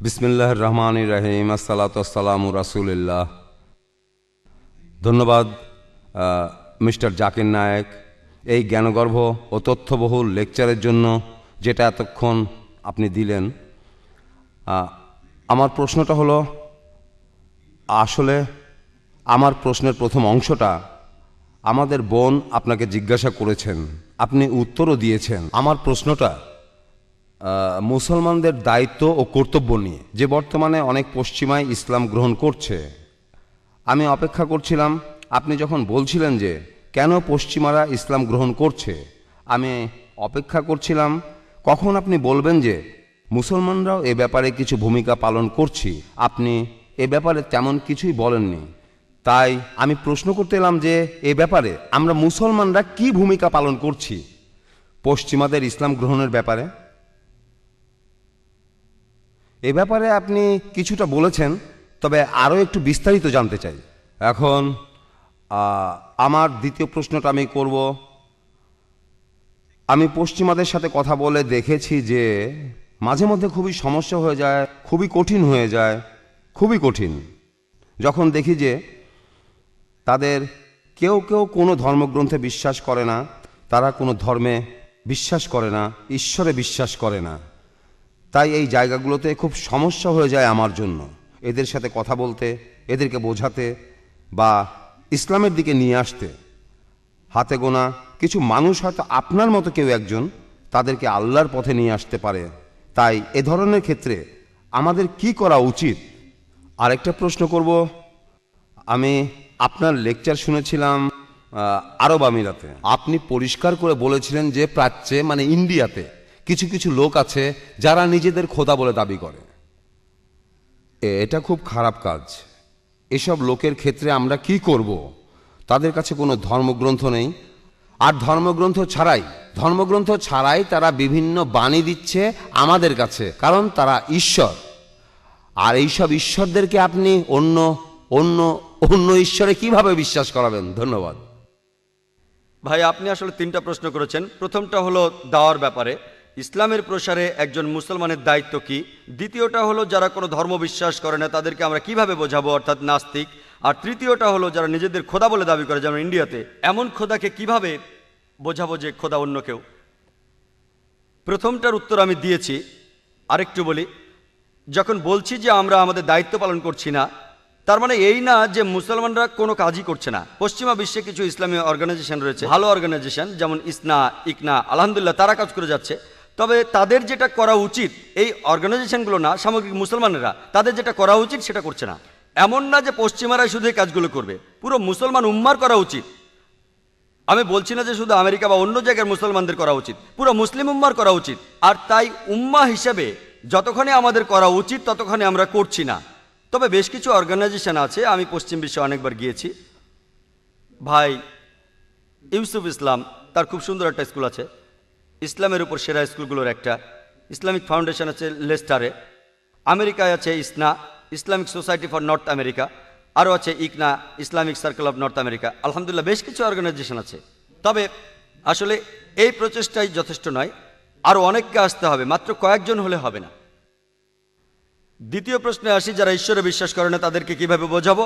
বিসমিল্লাহির রহমানির রহিম। আসসালাতু ওয়াসসালামু রাসূলিল্লাহ। ধন্যবাদ মিস্টার জাকির নায়েক এই জ্ঞানগর্ভ ও তথ্যবহুল লেকচারের জন্য যেটা এতক্ষণ আপনি দিলেন। আমার প্রশ্নটা হলো, আসলে আমার প্রশ্নের প্রথম অংশটা আমাদের বোন আপনাকে জিজ্ঞাসা করেছেন, আপনি উত্তরও দিয়েছেন। আমার প্রশ্নটা মুসলমানদের দায়িত্ব ও কর্তব্য নিয়ে, যে বর্তমানে অনেক পশ্চিমায় ইসলাম গ্রহণ করছে। আমি অপেক্ষা করছিলাম আপনি যখন বলছিলেন যে কেন পশ্চিমারা ইসলাম গ্রহণ করছে, আমি অপেক্ষা করছিলাম কখন আপনি বলবেন যে মুসলমানরাও এ ব্যাপারে কিছু ভূমিকা পালন করছি। আপনি এ ব্যাপারে তেমন কিছুই বলেননি, তাই আমি প্রশ্ন করতে এলাম যে এ ব্যাপারে আমরা মুসলমানরা কি ভূমিকা পালন করছি পশ্চিমাদের ইসলাম গ্রহণের ব্যাপারে। এ ব্যাপারে আপনি কিছুটা বলেছেন, তবে আরও একটু বিস্তারিত জানতে চাই। এখন আমার দ্বিতীয় প্রশ্নটা আমি করব। আমি পশ্চিমাদের সাথে কথা বলে দেখেছি যে মাঝে মধ্যে খুবই সমস্যা হয়ে যায়, খুবই কঠিন হয়ে যায়, খুবই কঠিন যখন দেখি যে তাদের কেউ কেউ কোনো ধর্মগ্রন্থে বিশ্বাস করে না, তারা কোনো ধর্মে বিশ্বাস করে না, ঈশ্বরে বিশ্বাস করে না। তাই এই জায়গাগুলোতে খুব সমস্যা হয়ে যায় আমার জন্য এদের সাথে কথা বলতে, এদেরকে বোঝাতে বা ইসলামের দিকে নিয়ে আসতে। হাতে গোনা কিছু মানুষ, হয়তো আপনার মতো কেউ একজন, তাদেরকে আল্লাহর পথে নিয়ে আসতে পারে। তাই এ ধরনের ক্ষেত্রে আমাদের কি করা উচিত? আরেকটা প্রশ্ন করব। আমি আপনার লেকচার শুনেছিলাম আরব আমিরাতে। আপনি পরিষ্কার করে বলেছিলেন যে প্রাচ্যে মানে ইন্ডিয়াতে কিছু কিছু লোক আছে যারা নিজেদের খোদা বলে দাবি করে। এটা খুব খারাপ কাজ। এসব লোকের ক্ষেত্রে আমরা কি করব? তাদের কাছে কোনো ধর্মগ্রন্থ নেই, আর ধর্মগ্রন্থ ছাড়াই তারা বিভিন্ন বাণী দিচ্ছে আমাদের কাছে, কারণ তারা ঈশ্বর। আর এইসব ঈশ্বরদেরকে আপনি অন্য অন্য অন্য ঈশ্বরে কিভাবে বিশ্বাস করাবেন? ধন্যবাদ ভাই। আপনি আসলে তিনটা প্রশ্ন করেছেন। প্রথমটা হলো দাওয়ার ব্যাপারে, ইসলামের প্রসারে একজন মুসলমানের দায়িত্ব কি। দ্বিতীয়টা হলো যারা কোনো ধর্ম বিশ্বাস করে না তাদেরকে আমরা কিভাবে বোঝাবো, অর্থাৎ নাস্তিক। আর তৃতীয়টা হলো যারা নিজেদের খোদা বলে দাবি করে, যেমন ইন্ডিয়াতে, এমন খোদাকে কিভাবে বোঝাবো যে খোদা অন্য কেউ। প্রথমটার উত্তর আমি দিয়েছি, আরেকটু বলি। যখন বলছি যে আমরা আমাদের দায়িত্ব পালন করছি না, তার মানে এই না যে মুসলমানরা কোনো কাজই করছে না। পশ্চিমা বিশ্বে কিছু ইসলামী অর্গানাইজেশন রয়েছে, ভালো অর্গানাইজেশন, যেমন ইসনা, ইকনা, আলহামদুলিল্লাহ তারা কাজ করে যাচ্ছে। তবে তাদের যেটা করা উচিত, এই অর্গানাইজেশনগুলো না, সামগ্রিক মুসলমানেরা তাদের যেটা করা উচিত সেটা করছে না। এমন না যে পশ্চিমারাই শুধু এই কাজগুলো করবে, পুরো মুসলমান উম্মার করা উচিত। আমি বলছি না যে শুধু আমেরিকা বা অন্য জায়গার মুসলমানদের করা উচিত, পুরো মুসলিম উম্মার করা উচিত। আর তাই উম্মা হিসেবে যতক্ষণে আমাদের করা উচিত ততক্ষণে আমরা করছি না। তবে বেশ কিছু অর্গানাইজেশন আছে, আমি পশ্চিম বিশ্বে অনেকবার গিয়েছি। ভাই ইউসুফ ইসলাম, তার খুব সুন্দর একটা স্কুল আছে, ইসলামের উপর সেরা স্কুলগুলোর একটা। ইসলামিক ফাউন্ডেশন আছে লেস্টারে। আমেরিকায় আছে ISNA, Islamic society for north America. আরও আছে IQNA, Islamic circle of north America. আলহামদুলিল্লাহ বেশ কিছু অর্গানাইজেশন আছে। তবে আসলে এই প্রচেষ্টাই যথেষ্ট নয়, আরও অনেককে আসতে হবে, মাত্র কয়েকজন হলে হবে না। দ্বিতীয় প্রশ্নে আসি, যারা ঈশ্বরে বিশ্বাস করে না তাদেরকে কিভাবে বোঝাবো।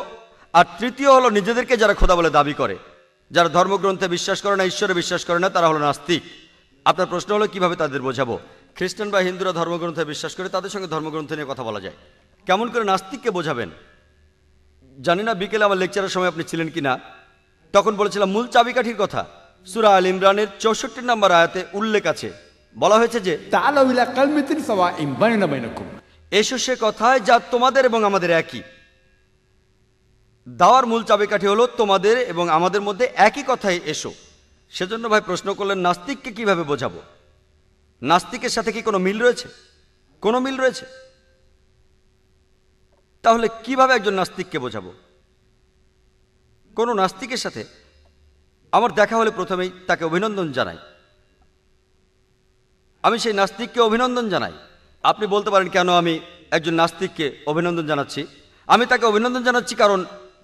আর তৃতীয় হলো নিজেদেরকে যারা খোদা বলে দাবি করে, যারা ধর্মগ্রন্থে বিশ্বাস করে না, ঈশ্বরে বিশ্বাস করে না, তারা হলো নাস্তিক। আপনার প্রশ্ন হলো কিভাবে তাদের বোঝাবো। খ্রিস্টান বা হিন্দুরা ধর্মগ্রন্থে বিশ্বাস করে, তাদের সঙ্গে ধর্মগ্রন্থ নিয়ে কথা বলা যায়। কেমন করে নাস্তিককে বোঝাবেন জানি না। বিকেলে আমার লেকচারের সময় আপনি ছিলেন কিনা, তখন বলেছিলাম মূল চাবিকাঠির কথা। সূরা আল ইমরানের 64 নম্বর আয়াতে উল্লেখ আছে, বলা হয়েছে যে এসো সে কথায় যা তোমাদের এবং আমাদের একই। দাওয়ার মূল চাবিকাঠি হলো তোমাদের এবং আমাদের মধ্যে একই কথায় এসো। সেজন্য ভাই প্রশ্ন করলেন নাস্তিককে কিভাবে বোঝাবো। নাস্তিকের সাথে কি কোনো মিল রয়েছে? কোনো মিল রয়েছে? তাহলে কিভাবে একজন নাস্তিককে বোঝাবো? কোনো নাস্তিকের সাথে আমার দেখা হলে প্রথমেই তাকে অভিনন্দন জানাই। আমি সেই নাস্তিককে অভিনন্দন জানাই। আপনি বলতে পারেন কেন আমি একজন নাস্তিককে অভিনন্দন জানাচ্ছি? আমি তাকে অভিনন্দন জানাচ্ছি কারণ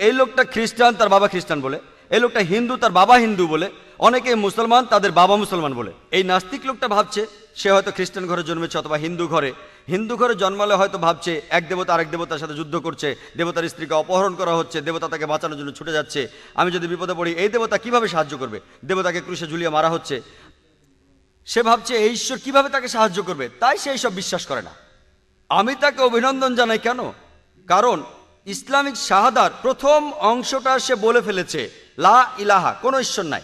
এই লোকটা খ্রিস্টান, তার বাবা খ্রিস্টান বলে, এই লোকটা হিন্দু, তার বাবা হিন্দু বলে, অনেকে মুসলমান, তাদের বাবা মুসলমান বলে। এই নাস্তিক লোকটা ভাবছে সে হয়তো খ্রিস্টান ঘরে জন্মেছে অথবা হিন্দু ঘরে জন্মালে হয়তো ভাবছে এক দেবতা আরেক দেবতার সাথে যুদ্ধ করছে, দেবতার স্ত্রীকে অপহরণ করা হচ্ছে, দেবতা তাকে বাঁচানোর জন্য ছুটে যাচ্ছে, আমি যদি বিপদে পড়ি এই দেবতা কিভাবে সাহায্য করবে, দেবতাকে ক্রুশে ঝুলিয়ে মারা হচ্ছে। সে ভাবছে এই ঈশ্বর কিভাবে তাকে সাহায্য করবে, তাই সে এইসব বিশ্বাস করে না। আমি তাকে অভিনন্দন জানাই। কেন? কারণ ইসলামিক শাহাদার প্রথম অংশটা সে বলে ফেলেছে, লা ইলাহা, কোনো ঈশ্বর নাই।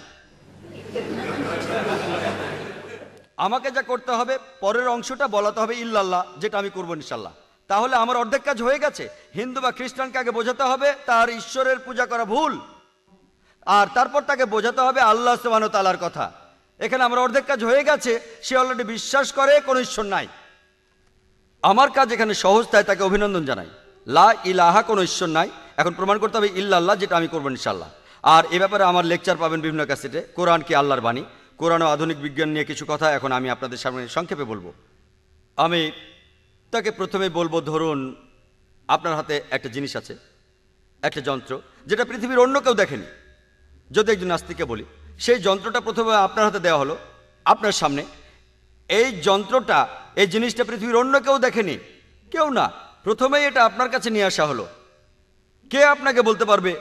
আমাকে যা করতে হবে পরের অংশটা বলাতে হবে ইল্লাল্লাহ, যেটা আমি করবো ইনশাল্লাহ। তাহলে আমার অর্ধেক কাজ হয়ে গেছে। হিন্দু বা খ্রিস্টানকে আগে বোঝাতে হবে তার ঈশ্বরের পূজা করা ভুল, আর তারপর তাকে বোঝাতে হবে আল্লাহ সুবহানাহু ওয়া তাআলার কথা। এখানে আমার অর্ধেক কাজ হয়ে গেছে। সে অলরেডি বিশ্বাস করে কোনো ঈশ্বর নাই। আমার কাজ এখানে সহজ, তাই তাকে অভিনন্দন জানাই। লা ইলাহা, কোনো ঈশ্বর নাই। এখন প্রমাণ করতে হবে ইল্লাল্লাহ, যেটা আমি করবো ইনশাল্লাহ। আর এ ব্যাপারে আমার লেকচার পাবেন বিভিন্ন ক্যাসেটে। কোরআন কি আল্লাহর বাণী, কোরআন ও আধুনিক বিজ্ঞান নিয়ে কিছু কথা এখন আমি আপনাদের সামনে সংক্ষেপে বলবো। আমি তাকে প্রথমে বলবো, ধরুন আপনার হাতে একটা জিনিস আছে, একটা যন্ত্র, যেটা পৃথিবীর অন্য কেউ দেখেনি। যদি একজন নাস্তিককে বলি, সেই যন্ত্রটা প্রথমে আপনার হাতে দেওয়া হলো, আপনার সামনে। এই যন্ত্রটা, এই জিনিসটা পৃথিবীর অন্য কেউ দেখেনি, কেউ না। প্রথমেই এটা আপনার কাছে নিয়ে আসা হলো। কে আপনাকে বলতে পারবে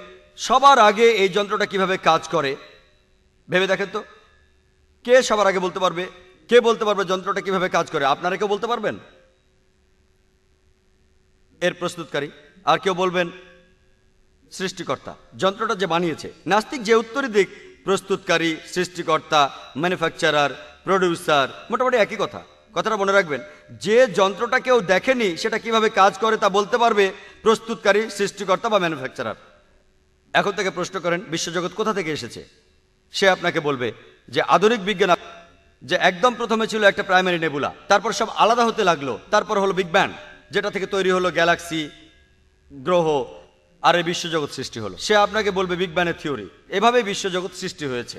সবার আগে এই যন্ত্রটা কিভাবে কাজ করে? ভেবে দেখেন তো, কে সবার আগে বলতে পারবে? কে বলতে পারবে যন্ত্রটা কিভাবে কাজ করে? আপনারা কেউ বলতে পারবেন? এর প্রস্তুতকারী। আর কেউ বলবেন সৃষ্টিকর্তা, যন্ত্রটা যে বানিয়েছে। নাস্তিক যে উত্তরই দিক, প্রস্তুতকারী, সৃষ্টিকর্তা, ম্যানুফ্যাকচারার, প্রডিউসার, মোটামুটি একই কথা। কথাটা মনে রাখবেন, যে যন্ত্রটা কেউ দেখেনি সেটা কিভাবে কাজ করে তা বলতে পারবে প্রস্তুতকারী, সৃষ্টিকর্তা বা ম্যানুফ্যাকচারার। এখন থেকে প্রশ্ন করেন বিশ্বজগৎ কোথা থেকে এসেছে? সে আপনাকে বলবে যে আধুনিক বিজ্ঞান, যে একদম প্রথমে ছিল একটা প্রাইমারি নেবুলা, তারপর সব আলাদা হতে লাগলো, তারপর হলো বিগ ব্যাং, যেটা থেকে তৈরি হলো গ্যালাক্সি, গ্রহ, আর এই বিশ্বজগৎ সৃষ্টি হলো। সে আপনাকে বলবে বিগ ব্যাংয়ের থিওরি, এভাবেই বিশ্বজগৎ সৃষ্টি হয়েছে।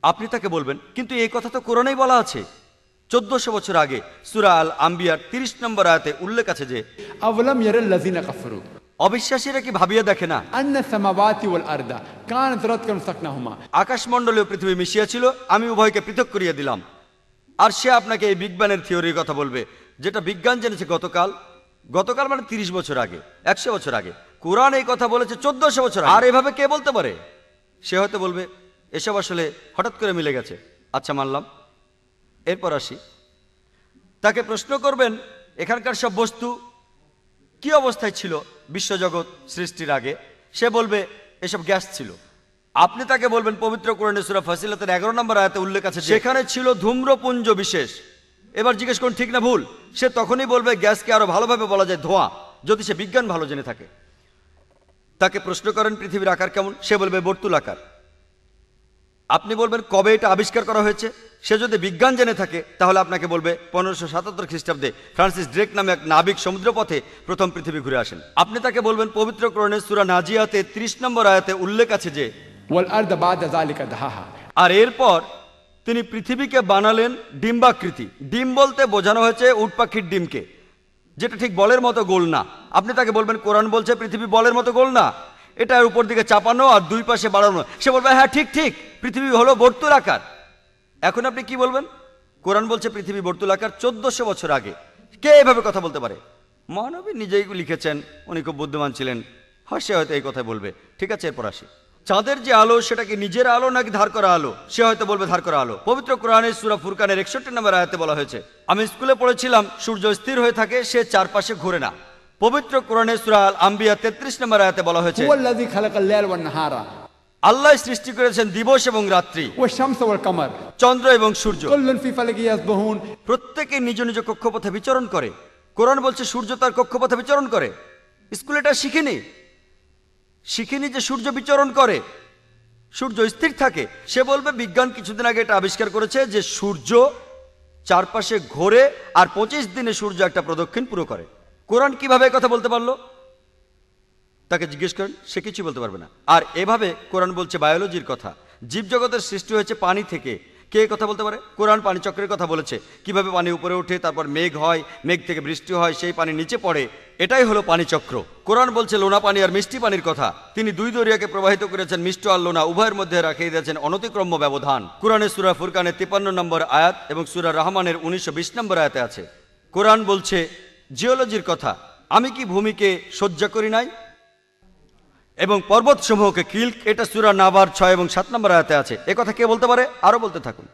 আপনি তাকে বলবেন কিন্তু এই কথা তো কোরআনেই বলা আছে। 1400 বছর আগে সূরা আল আম্বিয়ার 30 নম্বর আয়াতে উল্লেখ আছে যে আওয়ালাম ইয়ারাল্লাযিনা কাফারু, অবিশ্বাসীরা কি ভাবিয়ে দেখে না আন্না সামাওয়াতি ওয়াল আরদা কানাত রাতকান সাকনাহুমা, আকাশমণ্ডলীয় পৃথিবী মিশিয়া ছিল, আমি উভয়কে পৃথক করিয়ে দিলাম। আর সে আপনাকে এই বিগ ব্যাংয়ের থিওরির কথা বলবে, যেটা বিজ্ঞান জেনেছে গতকাল মানে 30 বছর আগে, 100 বছর আগে। কোরআন এই কথা বলেছে 1400 বছর আগে। আর এভাবে কে বলতে পারে? সে হয়তো বলবে এসব আসলে হঠাৎ করে মিলে গেছে। আচ্ছা, মানলাম। এরপর আসি, তাকে প্রশ্ন করবেন এখানকার সব বস্তু কি অবস্থায় ছিল বিশ্বজগৎ সৃষ্টির আগে? সে বলবে এসব গ্যাস ছিল। আপনি তাকে বলবেন পবিত্র কোরআনে সূরা ফাসিলাতের 11 নম্বর আয়াতে উল্লেখ আছে সেখানে ছিল ধূম্রপুঞ্জ বিশেষ। এবার জিজ্ঞেস করুন ঠিক না ভুল? সে তখনই বলবে গ্যাসকে আরো ভালোভাবে বলা যায় ধোঁয়া, যদি সে বিজ্ঞান ভালো জেনে থাকে। তাকে প্রশ্ন করেন পৃথিবীর আকার কেমন? সে বলবে বর্তুল আকার। আপনি বলবেন কবে এটা আবিষ্কার করা হয়েছে? সে যদি বিজ্ঞান জেনে থাকে তাহলে আপনাকে বলবে 1577 খ্রিস্টাব্দে ফ্রান্সিস ড্রেক নামে এক নাবিক সমুদ্রপথে প্রথম পৃথিবী ঘুরে আসেন। আপনি তাকে বলবেন পবিত্র কোরআনের সূরা নাজিয়াতে 30 নম্বর আয়াতে উল্লেখ আছে যে ওয়াল আরদা বাদা যালিকা দাহাহা, আর এরপর তিনি পৃথিবীকে বানালেন ডিম্বাকৃতি। ডিম বলতে বোঝানো হয়েছে উট পাখির ডিমকে, যেটা ঠিক বলের মতো গোল না। আপনি তাকে বলবেন কোরআন বলছে পৃথিবী বলের মতো গোল না, এটা উপর দিকে চাপানো আর দুই পাশে বাড়ানো। সে বলবে হ্যাঁ ঠিক পৃথিবী হলো বর্তুল আকার। এখন আপনি কি বলবেন? কোরআন বলছে পৃথিবী বর্তুল আকার 1400 বছর আগে। কে এভাবে কথা বলতে পারে? মহানবী নিজেই লিখেছেন, উনি খুব বুদ্ধিমান ছিলেন, সে হয়তো এই কথাই বলবে। ঠিক আছে, এরপর আসি। চাঁদের যে আলো সেটা কি নিজের আলো নাকি ধার করা আলো? সে হয়তো বলবে ধার করা আলো। পবিত্র কোরআনের সূরা ফুরকানের 61 নম্বর আয়াতে বলা হয়েছে, আমি স্কুলে পড়েছিলাম সূর্য স্থির হয়ে থাকে, সে চারপাশে ঘুরে না। পবিত্র কোরআনের সূরা আল আম্বিয়া 33 নম্বর আয়াতে বলা হয়েছে হুয়াল্লাযী খালাকাল লাইলা ওয়ান নাহারা, আল্লাহ সৃষ্টি করেছেন দিবস এবং রাত্রি, ওয়াশ শামসা ওয়াল কামার, চন্দ্র এবং সূর্য, কুল্লুন ফি ফালাকি ইয়াসবাহুন, প্রত্যেকে নিজ নিজ কক্ষপথে বিচরণ করে। কোরআন বলছে সূর্য তার কক্ষপথে বিচরণ করে। স্কুলে এটা শিখিনি যে সূর্য বিচরণ করে, সূর্য স্থির থাকে। সে বলবে বিজ্ঞান কিছুদিন আগে এটা আবিষ্কার করেছে যে সূর্য চারপাশে ঘোরে আর 25 দিনে সূর্য একটা প্রদক্ষিণ পুরো করে। কোরআন কিভাবে কথা বলতে পারলো? তাকে জিজ্ঞেস করেন, সে কিছু বলতে পারবে না। আর এভাবে কোরআন বলছে বায়োলজির কথা। জীবজগতের সৃষ্টি হয়েছে পানি থেকে, কে কথা বলতে পারে? কোরআন পানিচক্রের কথা বলেছে, কিভাবে পানি উপরে ওঠে, তারপর মেঘ হয়, মেঘ থেকে বৃষ্টি হয়, সেই পানি নিচে পড়ে, এটাই হলো পানিচক্র। কোরআন বলছে লোনা পানি আর মিষ্টি পানির কথা। তিনি দুই দরিয়াকে প্রবাহিত করেছেন, মিষ্ট আর লোনা উভয়ের মধ্যে রাখিয়ে দিয়েছেন অনতিক্রম্য ব্যবধান। কোরআনে সূরা ফুরকানের 53 নম্বর আয়াত এবং সূরা রহমানের 1920 নম্বর আয়াতে আছে। কোরআন বলছে জিওলজির কথা, আমি কি ভূমিকে সহ্য করি নাই এবং পর্বতসমূহকে কিল্ক, এটা সূরা নাবার 6 এবং 7 নম্বর আয়াতে আছে। এ কথা কে বলতে পারে? আরো বলতে থাকুন।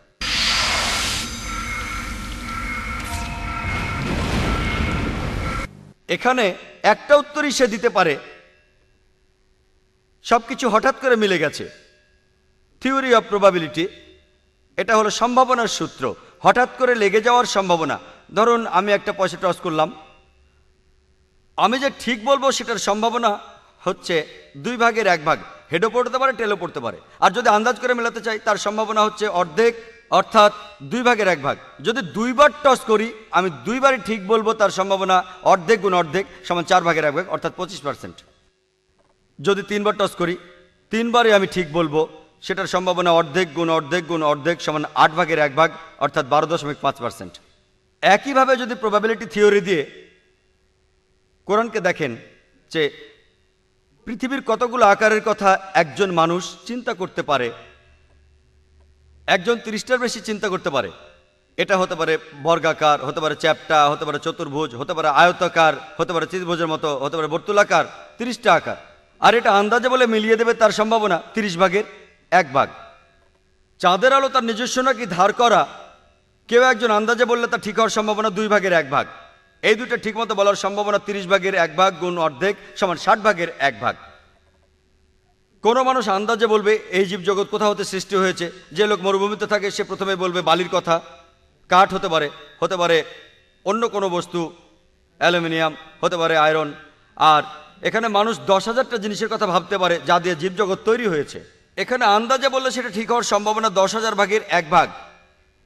এখানে একটা উত্তরই সে দিতে পারে, সবকিছু হঠাৎ করে মিলে গেছে। থিওরি অফ প্রবাবিলিটি, এটা হলো সম্ভাবনার সূত্র, হঠাৎ করে লেগে যাওয়ার সম্ভাবনা। ধরুন আমি একটা পয়সা টস করলাম, আমি যে ঠিক বলবো সেটার সম্ভাবনা হচ্ছে 2 ভাগের 1 ভাগ। হেডও পড়তে পারে, টেলও পড়তে পারে। আর যদি আন্দাজ করে মেলাতে চাই, তার সম্ভাবনা হচ্ছে অর্ধেক, অর্থাৎ 2 ভাগের 1 ভাগ। যদি 2 বার টস করি, আমি 2 বারই ঠিক বলবো, তার সম্ভাবনা অর্ধেক গুণ অর্ধেক সমান 4 ভাগের 1 ভাগ, অর্থাৎ 25%। যদি 3 বার টস করি, 3 বারই আমি ঠিক বলবো, সেটার সম্ভাবনা অর্ধেক গুণ অর্ধেক গুণ অর্ধেক সমান 8 ভাগের 1 ভাগ, অর্থাৎ 12.5%। একইভাবে যদি প্রবাবিলিটি থিওরি দিয়ে কোরআনকে দেখেন যে পৃথিবীর কতগুলো আকারের কথা একজন মানুষ চিন্তা করতে পারে, একজন 30টার বেশি চিন্তা করতে পারে। এটা হতে পারে বর্গাকার, হতে পারে চ্যাপ্টা, হতে পারে চতুর্ভুজ, হতে পারে আয়তাকার, হতে পারে ত্রিভুজের মতো, হতে পারে বর্তুলাকার, 30টা আকার। আর এটা আন্দাজে বলে মিলিয়ে দেবে, তার সম্ভাবনা 30 ভাগের 1 ভাগ। চাঁদের আলো তার নিজস্ব নাকি ধার করা, কেউ একজন আন্দাজে বললে তার ঠিক হওয়ার সম্ভাবনা 2 ভাগের 1 ভাগ। এই দুটো ঠিকমতো বলার সম্ভাবনা 30 ভাগের 1 ভাগ গুণ অর্ধেক সমান 60 ভাগের 1 ভাগ। কোনো মানুষ আন্দাজে বলবে এই জীবজগৎ কোথা হতে সৃষ্টি হয়েছে। যে লোক মরুভূমিতে থাকে সে প্রথমে বলবে বালির কথা, কাঠ হতে পারে, হতে পারে অন্য কোনো বস্তু, অ্যালুমিনিয়াম, হতে পারে আয়রন। আর এখানে মানুষ 10,000টা জিনিসের কথা ভাবতে পারে যা দিয়ে জীবজগৎ তৈরি হয়েছে। এখানে আন্দাজে বললে সেটা ঠিক হওয়ার সম্ভাবনা 10,000 ভাগের 1 ভাগ।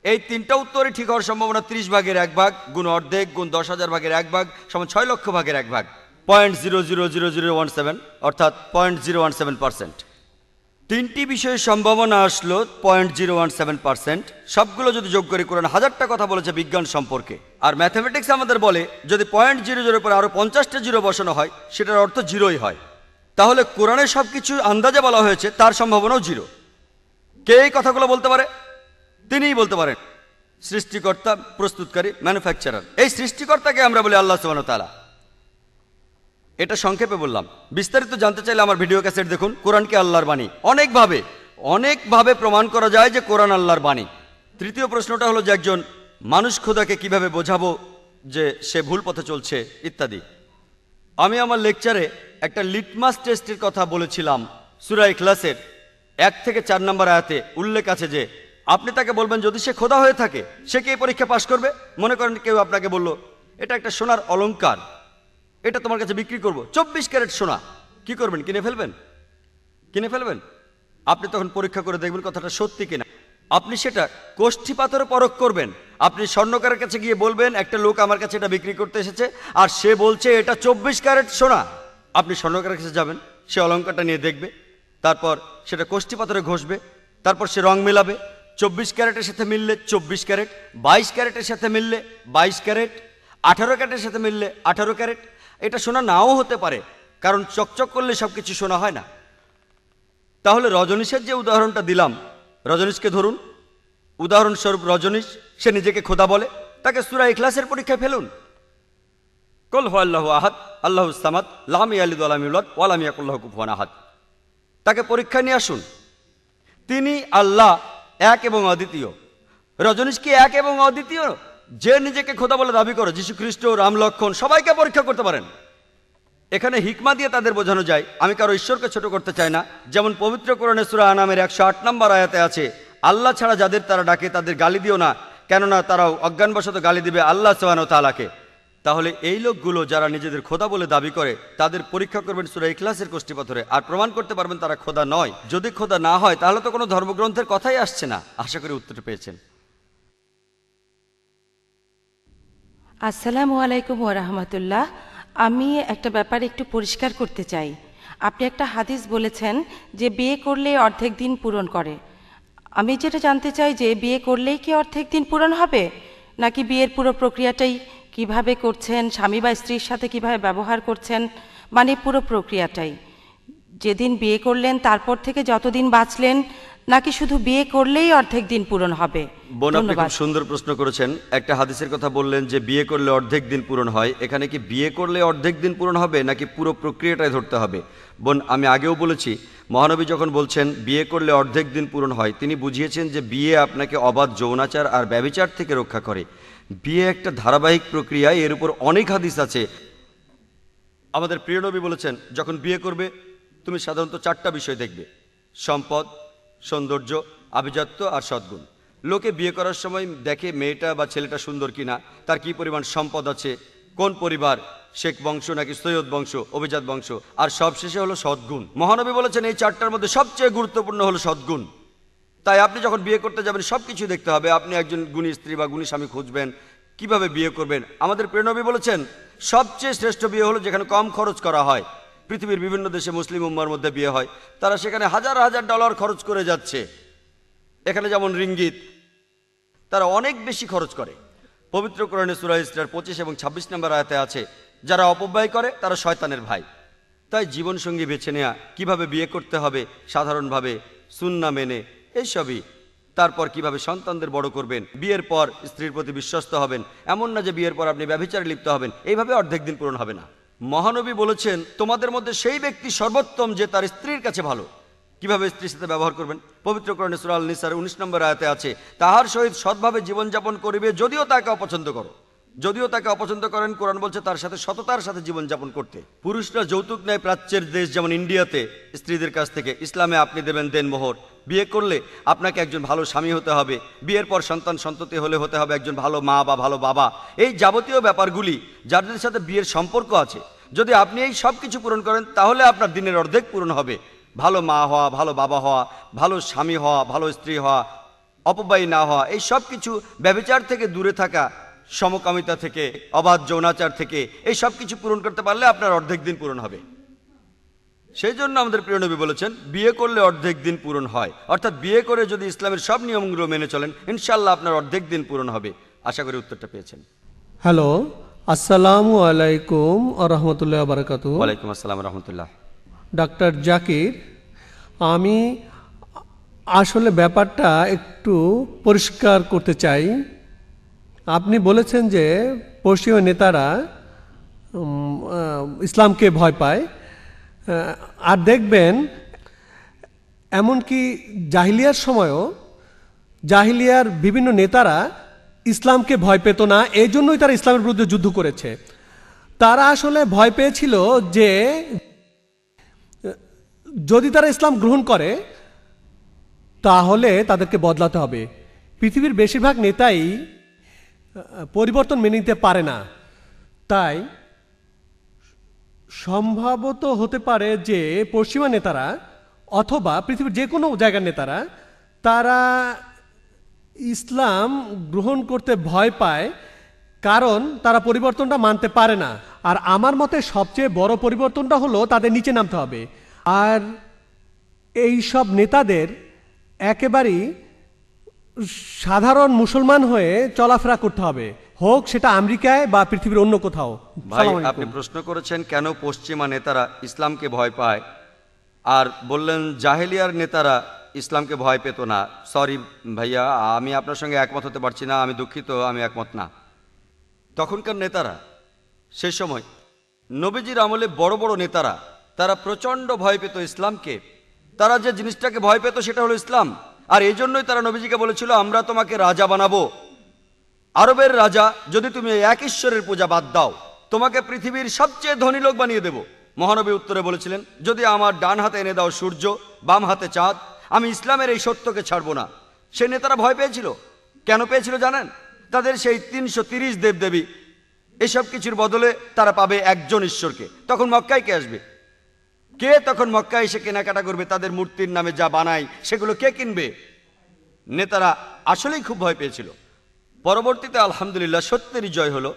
এই 3টা উত্তরই ঠিক হওয়ার সম্ভাবনা 30 ভাগের 1 ভাগ গুণ অর্ধেক গুণ 10,000 ভাগের 1 ভাগ সমান 6 লক্ষ ভাগের 1 ভাগ, 0.00017, অর্থাৎ 0.017%। 3টি বিষয়ের সম্ভাবনা আসলো 0.017%। সবগুলো যদি যোগ করি, কোরআন 1000টা কথা বলেছে বিজ্ঞান সম্পর্কে। আর ম্যাথামেটিক্স আমাদের বলে যদি 0.00 পরে আরো 50টা জিরো বসানো হয়, সেটার অর্থ জিরোই হয়। তাহলে কোরআনে সবকিছু আন্দাজে বলা হয়েছে, তার সম্ভাবনাও জিরো। কে এই কথাগুলো বলতে পারে? তিনিই বলতে পারেন, সৃষ্টিকর্তা, প্রস্তুতকারী, ম্যানুফ্যাকচারার। এই সৃষ্টিকর্তাকে আমরা বলি আল্লাহ সুবহানাহু ওয়া তাআলা। এটা সংক্ষেপে বললাম। বিস্তারিত জানতে চাইলে আমার ভিডিও ক্যাসেট দেখুন। কোরআনকে আল্লাহর বাণী, অনেকভাবে প্রমাণ করা যায় যে কোরআন আল্লাহর বাণী। তৃতীয় প্রশ্নটা হলো যে একজন মানুষ খোদাকে কিভাবে বোঝাবো যে সে ভুল পথে চলছে ইত্যাদি। আমি আমার লেকচারে একটা লিটমাস টেস্টের কথা বলেছিলাম। সূরা ইখলাসের 1 থেকে 4 নম্বর আয়াতে উল্লেখ আছে যে আপনি তাকে বলবেন যদি সে খোদা হয়ে থাকে সে কি এই পরীক্ষা পাশ করবে? মনে করেন কেউ আপনাকে বলল এটা একটা সোনার অলংকার, এটা তোমার কাছে বিক্রি করব, 24 ক্যারেট সোনা। কি করবেন? কিনে ফেলবেন? আপনি তখন পরীক্ষা করে দেখবেন কথাটা সত্যি কিনা। আপনি সেটা কোষ্ঠী পাথরে পরখ করবেন। আপনি স্বর্ণকারের কাছে গিয়ে বলবেন একটা লোক আমার কাছে এটা বিক্রি করতে এসেছে আর সে বলছে এটা 24 ক্যারেট সোনা। আপনি স্বর্ণকারের কাছে যাবেন, সে অলংকারটা নিয়ে দেখবে, তারপর সেটা কোষ্ঠী পাথরে ঘষবে, তারপর সে রং মেলাবে। 24 ক্যারেটের সাথে মিললে 24 ক্যারেট, 22 ক্যারেটের সাথে মিললে 22 ক্যারেট, 18 ক্যারেটের সাথে মিললে 18 ক্যারেট। এটা সোনা নাও হতে পারে, কারণ চকচক করলে সবকিছু সোনা হয় না। তাহলে রজনীশের যে উদাহরণটা দিলাম, রজনীশকে ধরুন, উদাহরণস্বরূপ রজনীশ সে নিজেকে খোদা বলে, তাকে সূরা ইখলাসের পরীক্ষায় ফেলুন। কুল হুয়াল্লাহু আহাদ আল্লাহুস সামাদ লাম ইয়ালিদ ওয়া লাম ইউলাদ ওয়া লাম ইয়াকুল লাহু কুফুয়ান আহাদ। তাকে পরীক্ষায় নিয়ে আসুন। তিনি আল্লাহ, এক এবং অদ্বিতীয়। রজনীশ কি এক এবং অদ্বিতীয়? যে নিজেকে খোদা বলে দাবি করে, যীশু খ্রিস্ট, রাম, লক্ষ্মণ, সবাইকে পরীক্ষা করতে পারেন। এখানে হিকমা দিয়ে তাদের বোঝানো যায়। আমি কারো ঈশ্বরকে ছোট করতে চাই না। যেমন পবিত্র কোরআনে সূরা আনামের 108 নম্বর আয়াতে আছে, আল্লাহ ছাড়া যাদের তারা ডাকে তাদের গালি দিও না, কেননা তারাও অজ্ঞানবশত গালি দিবে আল্লাহ সুবহানাহু ওয়া তাআলাকে। তাহলে এই লোকগুলো যারা নিজেদের খোদা বলে দাবি করে, তাদের পরীক্ষা করবেন সূরা ইখলাসের কোষ্ঠী পাথরে, আর প্রমাণ করতে পারবেন তারা খোদা নয়। যদি খোদা না হয় তাহলে তো কোনো ধর্মগ্রন্থের কথাই আসছে না। আশা করি উত্তর পেয়েছেন। আসসালামু আলাইকুম ওয়া রাহমাতুল্লাহ। আমি একটা ব্যাপারে একটু পরিষ্কার করতে চাই। আপনি একটা হাদিস বলেছেন যে বিয়ে করলে অর্ধেক দিন পূরণ করে। আমি যেটা জানতে চাই যে বিয়ে করলেই কি অর্ধেক দিন পূরণ হবে, নাকি বিয়ের পুরো প্রক্রিয়াটাই কিভাবে করছেন, স্বামী বা স্ত্রীর সাথে কিভাবে ব্যবহার করছেন, মানে পুরো প্রক্রিয়াটাই। যেদিন বিয়ে করলেন তারপর থেকে যতদিন বাঁচলেন, নাকি শুধু বিয়ে করলেই অর্ধেক দিন পূরণ হবে? বোন, আপনি ধন্যবাদ। খুব সুন্দর প্রশ্ন করেছেন। একটা হাদিসের কথা বললেন যে বিয়ে করলে অর্ধেক দিন পূরণ হয়। এখানে কি বিয়ে করলে অর্ধেক দিন পূরণ হবে নাকি পুরো প্রক্রিয়াটাই ধরতে হবে? বোন, আমি আগেও বলেছি, মহানবী যখন বলছেন বিয়ে করলে অর্ধেক দিন পূরণ হয়, তিনি বুঝিয়েছেন যে বিয়ে আপনাকে অবাধ যৌনাচার আর ব্যভিচার থেকে রক্ষা করে। বিয়ে একটা ধারাবাহিক প্রক্রিয়া, এর উপর অনেক হাদিস আছে। আমাদের প্রিয় নবী বলেছেন, যখন বিয়ে করবে তুমি সাধারণত 4টা বিষয় দেখবে: সম্পদ, সৌন্দর্য, আভিজাত্য আর সদ্গুণ। লোকে বিয়ে করার সময় দেখে মেয়েটা বা ছেলেটা সুন্দর কিনা, তার কি পরিমাণ সম্পদ আছে, কোন পরিবার, শেখ বংশ নাকি সৈয়দ বংশ, অভিজাত বংশ, আর সবশেষে হলো সদ্গুণ। মহানবী বলেছেন এই 4টার মধ্যে সবচেয়ে গুরুত্বপূর্ণ হলো সদ্গুণ। তাই আপনি যখন বিয়ে করতে যাবেন সব কিছু দেখতে হবে। আপনি একজন গুণী স্ত্রী বা গুণী স্বামী খুঁজবেন, কিভাবে বিয়ে করবেন। আমাদের প্রিয় নবী বলেছেন সবচেয়ে শ্রেষ্ঠ বিয়ে হলো যেখানে কম খরচ করা হয়। পৃথিবীর বিভিন্ন দেশে মুসলিম উম্মার মধ্যে বিয়ে হয়, তারা সেখানে হাজার হাজার ডলার খরচ করে যাচ্ছে। এখানে যেমন রিঙ্গিত, তারা অনেক বেশি খরচ করে। পবিত্র কোরআনে সূরা ইসরার 25 এবং 26 নম্বর আয়াতে আছে, যারা অপব্যয় করে তারা শয়তানের ভাই। তাই জীবনসঙ্গী বেছে নেওয়া, কিভাবে বিয়ে করতে হবে সাধারণভাবে, সুন্নাহ মেনে, এইসবই। তারপর কিভাবে সন্তানদের বড় করবেন, বিয়ের পর স্ত্রীর প্রতি বিশ্বস্ত হবেন, এমন না যে বিয়ের পর আপনি ব্যভিচারে লিপ্ত হবেন, এইভাবে অর্ধেক দিন পূরণ হবে না। মহানবী বলেছেন তোমাদের মধ্যে সেই ব্যক্তি সর্বোত্তম যে তার স্ত্রীর কাছে ভালো। কিভাবে স্ত্রীর সাথে ব্যবহার করবেন, পবিত্র কোরআনে সূরা আল নিসার 19 নম্বর আয়াতে আছে, তাহার সহিত সৎভাবে জীবনযাপন করিবে যদিও তাকে অপছন্দ করো। যদিও তাকে অপছন্দ করেন, কোরআন বলছে তার সাথে সততার সাথে জীবনযাপন করতে। পুরুষরা যৌতুক নেয় প্রাচ্যের দেশ যেমন ইন্ডিয়াতে স্ত্রীদের কাছ থেকে, ইসলামে আপনি দেবেন দেনমোহর। বিয়ে করলে আপনাকে একজন ভালো স্বামী হতে হবে, বিয়ের পর সন্তান সন্ততি হলে হতে হবে একজন ভালো মা বা ভালো বাবা। এই যাবতীয় ব্যাপারগুলি যাদের সাথে বিয়ের সম্পর্ক আছে, যদি আপনি এই সব কিছু পূরণ করেন তাহলে আপনার দিনের অর্ধেক পূরণ হবে। ভালো মা হওয়া, ভালো বাবা হওয়া, ভালো স্বামী হওয়া, ভালো স্ত্রী হওয়া, অপব্যয়ী না হওয়া, এই সব কিছু, ব্যভিচার থেকে দূরে থাকা, সমকামিতা থেকে, অবাধ যৌনাচার থেকে, এই সব কিছু পূরণ করতে পারলে আপনার অর্ধেক দিন পূরণ হবে। সেই জন্য আমাদের প্রিয় নবী বলেছেন বিয়ে করলে অর্ধেক দিন পূরণ হয়। অর্থাৎ বিয়ে করে যদি ইসলামের সব নিয়মগুলো মেনে চলেন, ইনশাল্লাহ আপনার অর্ধেক দিন পূরণ হবে। আশা করি উত্তরটা পেয়েছেন। হ্যালো, আসসালামু আলাইকুম ওয়া রাহমাতুল্লাহি ওয়া বারাকাতুহু। ওয়ালাইকুম আসসালাম রহমতুল্লাহ। ডাক্তার জাকির, আমি আসলে ব্যাপারটা একটু পরিষ্কার করতে চাই। আপনি বলেছেন যে পশ্চিমা নেতারা ইসলামকে ভয় পায়, আর দেখবেন এমনকি জাহিলিয়ার সময়ও জাহিলিয়ার বিভিন্ন নেতারা ইসলামকে ভয় পেত না, এই জন্যই তারা ইসলামের বিরুদ্ধে যুদ্ধ করেছে। তারা আসলে ভয় পেয়েছিল যে যদি তারা ইসলাম গ্রহণ করে তাহলে তাদেরকে বদলাতে হবে। পৃথিবীর বেশিরভাগ নেতাই পরিবর্তন মেনে নিতে পারে না। তাই সম্ভবত হতে পারে যে পশ্চিমা নেতারা অথবা পৃথিবীর যে কোনো জায়গার নেতারা তারা ইসলাম গ্রহণ করতে ভয় পায়, কারণ তারা পরিবর্তনটা মানতে পারে না। আর আমার মতে সবচেয়ে বড় পরিবর্তনটা হলো তাদের নিচে নামতে হবে। আর এই সব নেতাদের একেবারেই সাধারণ মুসলমান হয়ে চলাফেরা করতে হবে, হোক সেটা আমেরিকায় বা পৃথিবীর অন্য কোথাও। ভাই, আপনি প্রশ্ন করেছেন কেন পশ্চিমা নেতারা ইসলামকে ভয় পায়, আর বললেন জাহেলিয়ার নেতারা ইসলামকে ভয় পেত না। সরি ভাইয়া, আমি আপনার সঙ্গে একমত হতে পারছি না, আমি দুঃখিত, আমি একমত না। তখনকার নেতারা, সেই সময় নবীজির আমলে বড় বড় নেতারা, তারা প্রচণ্ড ভয় পেত ইসলামকে। তারা যে জিনিসটাকে ভয় পেত সেটা হলো ইসলাম। আর এই জন্যই তারা নবীজিকে বলেছিল আমরা তোমাকে রাজা বানাবো, আরবের রাজা, যদি তুমি এক ঈশ্বরের পূজা বাদ দাও তোমাকে পৃথিবীর সবচেয়ে ধনী লোক বানিয়ে দেব। মহানবী উত্তরে বলেছিলেন যদি আমার ডান হাতে এনে দাও সূর্য, বাম হাতে চাঁদ, আমি ইসলামের এই সত্যকে ছাড়বো না। সেই নেতারা ভয় পেয়েছিল। কেন পেয়েছিল জানেন? তাদের সেই 330 দেবদেবী, এসব কিছুর বদলে তারা পাবে একজন ঈশ্বরকে। তখন মক্কায় কে আসবে? কে তখন মক্কায় এসে কেনাকাটা করবে? তাদের মূর্তির নামে যা বানায় সেগুলো কে কিনবে? নেতারা আসলেই খুব ভয় পেয়েছিল। পরবর্তীতে আলহামদুলিল্লাহ সত্যেরই জয় হলো,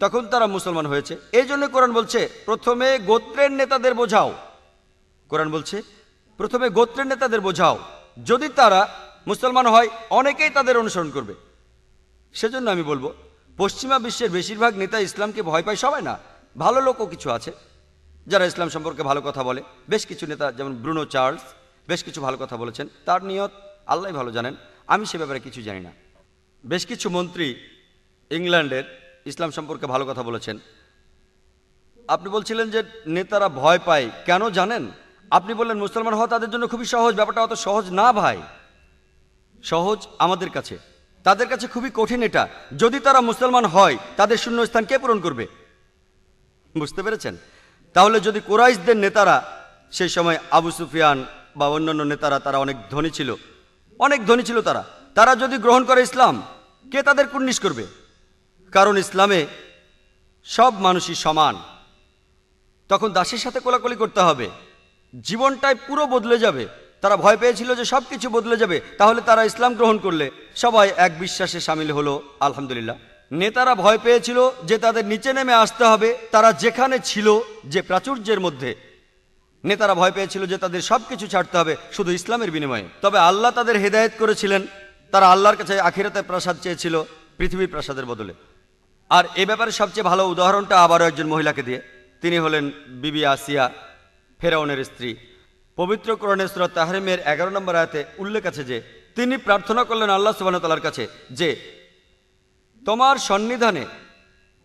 তখন তারা মুসলমান হয়েছে। এই জন্য কোরআন বলছে প্রথমে গোত্রের নেতাদের বোঝাও। কোরআন বলছে প্রথমে গোত্রের নেতাদের বোঝাও, যদি তারা মুসলমান হয়, অনেকেই তাদের অনুসরণ করবে। সেজন্য আমি বলবো, পশ্চিমা বিশ্বের বেশিরভাগ নেতা ইসলামকে ভয় পায়, সবাই না, ভালো লোকও কিছু আছে যারা ইসলাম সম্পর্কে ভালো কথা বলে। বেশ কিছু নেতা, যেমন ব্রুনো চার্লস, বেশ কিছু ভালো কথা বলেছেন। তার নিয়ত আল্লাহ ভালো জানেন, আমি সে ব্যাপারে কিছু জানি না। বেশ কিছু মন্ত্রী ইংল্যান্ডের ইসলাম সম্পর্কে ভালো কথা বলেছেন। আপনি বলছিলেন যে নেতারা ভয় পায়, কেন জানেন? আপনি বললেন মুসলমান হওয়া তাদের জন্য খুবই সহজ। ব্যাপারটা অত সহজ না ভাই। সহজ আমাদের কাছে, তাদের কাছে খুবই কঠিন এটা। যদি তারা মুসলমান হয়, তাদের শূন্য স্থান কে পূরণ করবে? বুঝতে পেরেছেন? তাহলে যদি কুরাইশদের নেতারা, সেই সময় আবু সুফিয়ান বা অন্যান্য নেতারা, তারা অনেক ধনী ছিল, অনেক ধনী ছিল, তারা যদি গ্রহণ করে ইসলাম, কে তাদের কুর্নিশ করবে? কারণ ইসলামে সব মানুষই সমান। তখন দাসের সাথে কোলাকুলি করতে হবে, জীবনটাই পুরো বদলে যাবে। তারা ভয় পেয়েছিল যে সব কিছু বদলে যাবে, তাহলে তারা ইসলাম গ্রহণ করলে সবাই এক বিশ্বাসে সামিল হলো, আলহামদুলিল্লাহ। নেতারা ভয় পেয়েছিল যে তাদের নিচে নেমে আসতে হবে, তারা যেখানে ছিল, যে প্রাচুর্যের মধ্যে। নেতারা ভয় পেয়েছিল যে তাদের সব কিছু ছাড়তে হবে শুধু ইসলামের বিনিময়ে। তবে আল্লাহ তাদের হেদায়েত করেছিলেন, তারা আল্লাহর কাছে আখিরাতের প্রাসাদ চেয়েছিল পৃথিবীর প্রাসাদের বদলে। আর এ ব্যাপারে সবচেয়ে ভালো উদাহরণটা আবারও একজন মহিলাকে দিয়ে। তিনি হলেন বিবি আসিয়া, ফেরাউনের স্ত্রী। পবিত্র কোরআনে সূরা তাহরিমের 11 নম্বর আয়াতে উল্লেখ আছে যে তিনি প্রার্থনা করলেন আল্লাহ সুবহানাহু ওয়া তাআলার কাছে যে তোমার সন্নিধানে